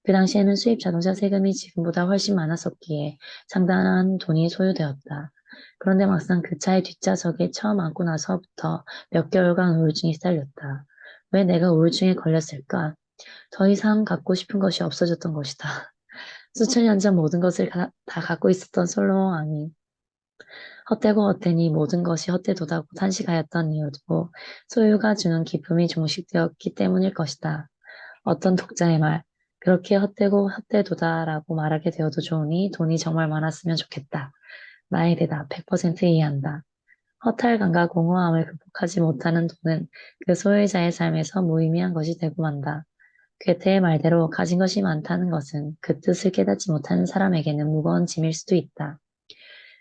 그 당시에는 수입 자동차 세금이 지금보다 훨씬 많았었기에 상당한 돈이 소요되었다. 그런데 막상 그 차의 뒷좌석에 처음 앉고 나서부터 몇 개월간 우울증이 시달렸다. 왜 내가 우울증에 걸렸을까? 더 이상 갖고 싶은 것이 없어졌던 것이다. 수천 년 전 모든 것을 다 갖고 있었던 솔로몬 왕이 헛되고 헛되니 모든 것이 헛되도다고 탄식하였던 이유도 소유가 주는 기쁨이 종식되었기 때문일 것이다. 어떤 독자의 말, 그렇게 헛되고 헛되도다라고 말하게 되어도 좋으니 돈이 정말 많았으면 좋겠다. 나의 대답 100% 이해한다. 허탈감과 공허함을 극복하지 못하는 돈은 그 소유자의 삶에서 무의미한 것이 되고 만다. 괴테의 말대로 가진 것이 많다는 것은 그 뜻을 깨닫지 못하는 사람에게는 무거운 짐일 수도 있다.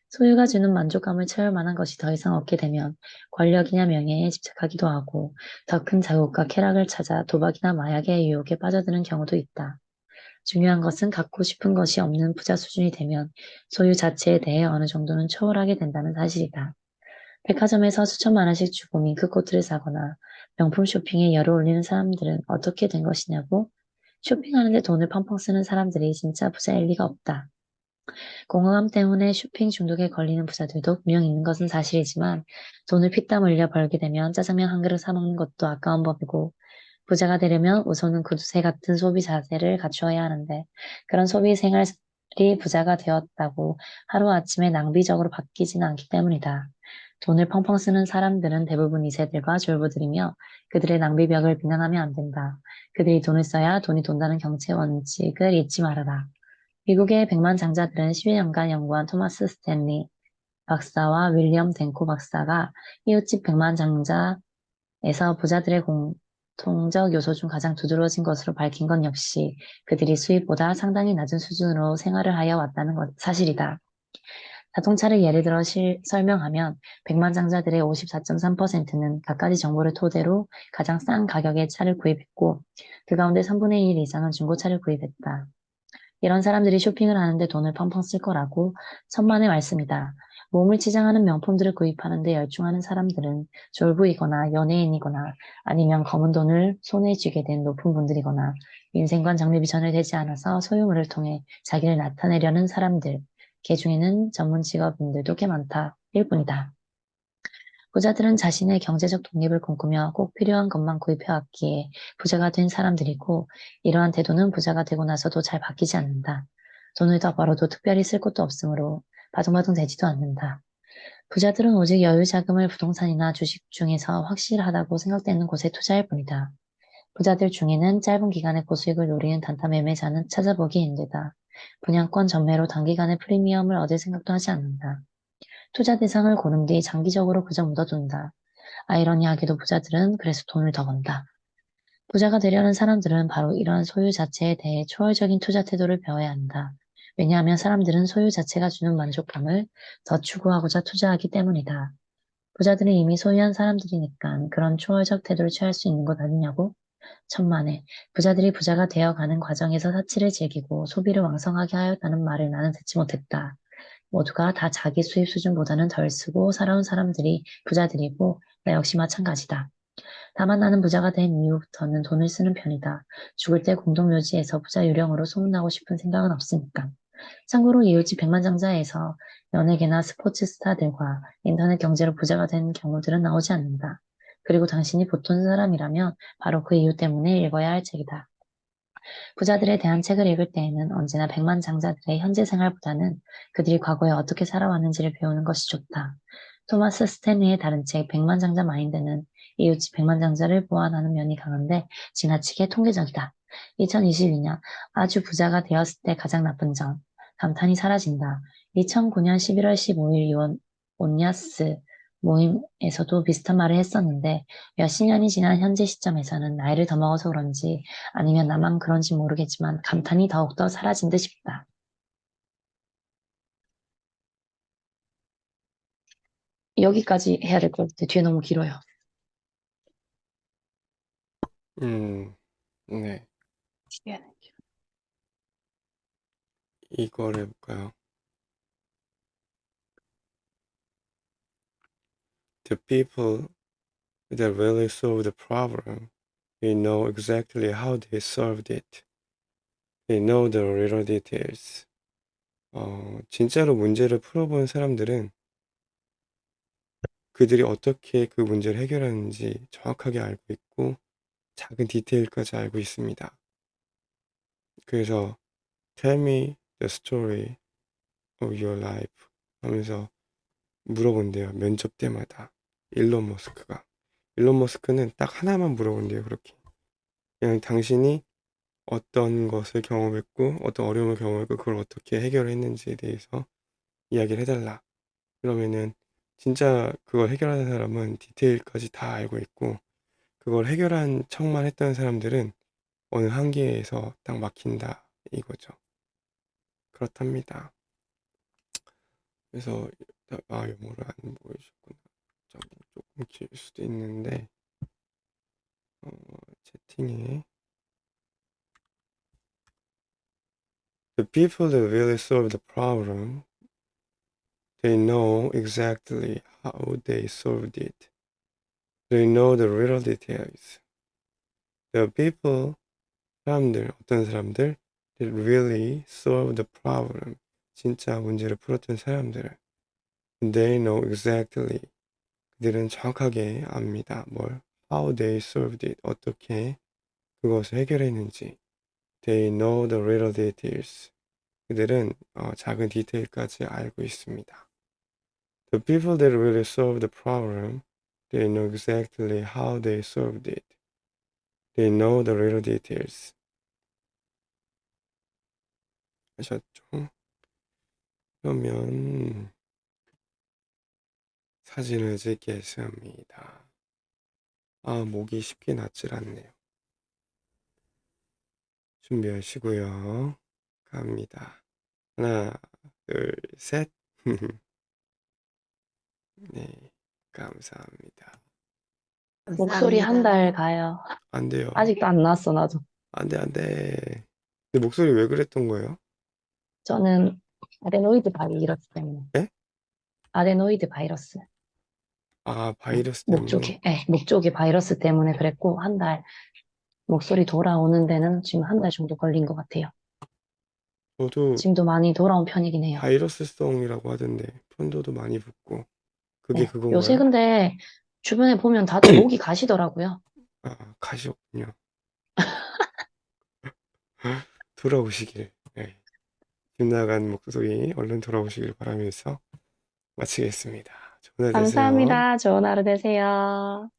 소유가 주는 만족감을 채울 만한 것이 더 이상 없게 되면 권력이나 명예에 집착하기도 하고 더 큰 자극과 쾌락을 찾아 도박이나 마약의 유혹에 빠져드는 경우도 있다. 중요한 것은 갖고 싶은 것이 없는 부자 수준이 되면 소유 자체에 대해 어느 정도는 초월하게 된다는 사실이다. 백화점에서 수천만 원씩 주고 밍크코트를 사거나 명품 쇼핑에 열을 올리는 사람들은 어떻게 된 것이냐고? 쇼핑하는데 돈을 펑펑 쓰는 사람들이 진짜 부자일 리가 없다. 공허함 때문에 쇼핑 중독에 걸리는 부자들도 분명 있는 것은 사실이지만 돈을 피땀 흘려 벌게 되면 짜장면 한 그릇 사 먹는 것도 아까운 법이고 부자가 되려면 우선은 구두쇠 같은 소비 자세를 갖추어야 하는데 그런 소비 생활이 부자가 되었다고 하루아침에 낭비적으로 바뀌지는 않기 때문이다. 돈을 펑펑 쓰는 사람들은 대부분 2세들과 졸부들이며 그들의 낭비벽을 비난하면 안 된다. 그들이 돈을 써야 돈이 돈다는 경제 원칙을 잊지 말아라. 미국의 백만 장자들은 10여년간 연구한 토마스 스탠리 박사와 윌리엄 덴코 박사가 이웃집 백만 장자에서 부자들의 공통적 요소 중 가장 두드러진 것으로 밝힌 건 역시 그들이 수입보다 상당히 낮은 수준으로 생활을 하여 왔다는 사실이다. 자동차를 예를 들어 설명하면 백만장자들의 54.3%는 갖가지 정보를 토대로 가장 싼 가격의 차를 구입했고 그 가운데 3분의 1 이상은 중고차를 구입했다. 이런 사람들이 쇼핑을 하는데 돈을 펑펑 쓸 거라고 천만의 말씀이다. 몸을 치장하는 명품들을 구입하는데 열중하는 사람들은 졸부이거나 연예인이거나 아니면 검은 돈을 손에 쥐게 된 높은 분들이거나 인생관 정립이 전혀 되지 않아서 소유물을 통해 자기를 나타내려는 사람들, 개 중에는 전문 직업인들도 꽤 많다. 일 뿐이다. 부자들은 자신의 경제적 독립을 꿈꾸며 꼭 필요한 것만 구입해왔기에 부자가 된 사람들이고 이러한 태도는 부자가 되고 나서도 잘 바뀌지 않는다. 돈을 더 벌어도 특별히 쓸 것도 없으므로 바둥바둥 되지도 않는다. 부자들은 오직 여유 자금을 부동산이나 주식 중에서 확실하다고 생각되는 곳에 투자할 뿐이다. 부자들 중에는 짧은 기간의 고수익을 노리는 단타 매매자는 찾아보기 힘들다. 분양권 전매로 단기간에 프리미엄을 얻을 생각도 하지 않는다. 투자 대상을 고른 뒤 장기적으로 그저 묻어둔다. 아이러니하게도 부자들은 그래서 돈을 더 번다. 부자가 되려는 사람들은 바로 이러한 소유 자체에 대해 초월적인 투자 태도를 배워야 한다. 왜냐하면 사람들은 소유 자체가 주는 만족감을 더 추구하고자 투자하기 때문이다. 부자들은 이미 소유한 사람들이니까 그런 초월적 태도를 취할 수 있는 것 아니냐고? 천만에 부자들이 부자가 되어가는 과정에서 사치를 즐기고 소비를 왕성하게 하였다는 말을 나는 듣지 못했다. 모두가 다 자기 수입 수준보다는 덜 쓰고 살아온 사람들이 부자들이고 나 역시 마찬가지다. 다만 나는 부자가 된 이후부터는 돈을 쓰는 편이다. 죽을 때 공동묘지에서 부자 유령으로 소문나고 싶은 생각은 없으니까. 참고로 이웃집 백만장자에서 연예계나 스포츠 스타들과 인터넷 경제로 부자가 된 경우들은 나오지 않는다. 그리고 당신이 보통 사람이라면 바로 그 이유 때문에 읽어야 할 책이다. 부자들에 대한 책을 읽을 때에는 언제나 백만장자들의 현재 생활보다는 그들이 과거에 어떻게 살아왔는지를 배우는 것이 좋다. 토마스 스탠리의 다른 책 백만장자 마인드는 이웃집 백만장자를 보완하는 면이 강한데 지나치게 통계적이다. 2022년 아주 부자가 되었을 때 가장 나쁜 점. 감탄이 사라진다. 2009년 11월 15일 온야스 모임에서도 비슷한 말을 했었는데 몇십 년이 지난 현재 시점에서는 나이를 더 먹어서 그런지 아니면 나만 그런지 모르겠지만 감탄이 더욱더 사라진 듯 싶다. 여기까지 해야 될 것 같아. 뒤에 너무 길어요. 네. 뒤에는 길어. 이걸 해볼까요? The people that really solve the problem, they know exactly how they solved it. They know the little details. 진짜로 문제를 풀어본 사람들은 그들이 어떻게 그 문제를 해결하는지 정확하게 알고 있고 작은 디테일까지 알고 있습니다. 그래서 Tell me the story of your life 하면서 물어본대요. 면접 때마다. 일론 머스크가. 일론 머스크는 딱 하나만 물어본대요. 그렇게. 그냥 당신이 어떤 것을 경험했고 어떤 어려움을 경험했고 그걸 어떻게 해결했는지에 대해서 이야기를 해달라. 그러면은 진짜 그걸 해결하는 사람은 디테일까지 다 알고 있고 그걸 해결한 척만 했던 사람들은 어느 한계에서 딱 막힌다 이거죠. 그렇답니다. 그래서 영어를 안 보여주셨구나. 조금 길 수도 있는데 채팅에 The people that really solve the problem, they know exactly how they solved it. They know the real details. The people, 사람들, 어떤 사람들 that really solve the problem, 진짜 문제를 풀었던 사람들. They know exactly, 그들은 정확하게 압니다. 뭘? How they solved it, 어떻게 그것을 해결했는지. They know the real details. 그들은 작은 디테일까지 알고 있습니다. The people that really solve the problem, they know exactly how they solved it. They know the real details. 하셨죠? 그러면 사진을 찍겠습니다. 목이 쉽게 낫질 않네요. 준비하시고요. 갑니다. 하나, 둘, 셋. 네, 감사합니다. 목소리 한 달 가요. 안 돼요. 아직도 안 나왔어, 나도. 안 돼, 안 돼. 근데 목소리 왜 그랬던 거예요? 저는 아데노이드 바이러스 때문에. 예? 아데노이드 바이러스. 바이러스 목 때문에. 쪽에, 목 쪽에 바이러스 때문에 그랬고, 한 달, 목소리 돌아오는 데는 지금 한 달 정도 걸린 것 같아요. 저도 지금도 많이 돌아온 편이긴 해요. 바이러스성이라고 하던데 편도도 많이 붓고 그게 네. 요새 그건가요? 근데 주변에 보면 다들 목이 가시더라고요. 가시었군요. 돌아오시길. 네. 빗 나간 목소리 얼른 돌아오시길 바라면서 마치겠습니다. 좋은 날 되세요. 감사합니다. 좋은 하루 되세요.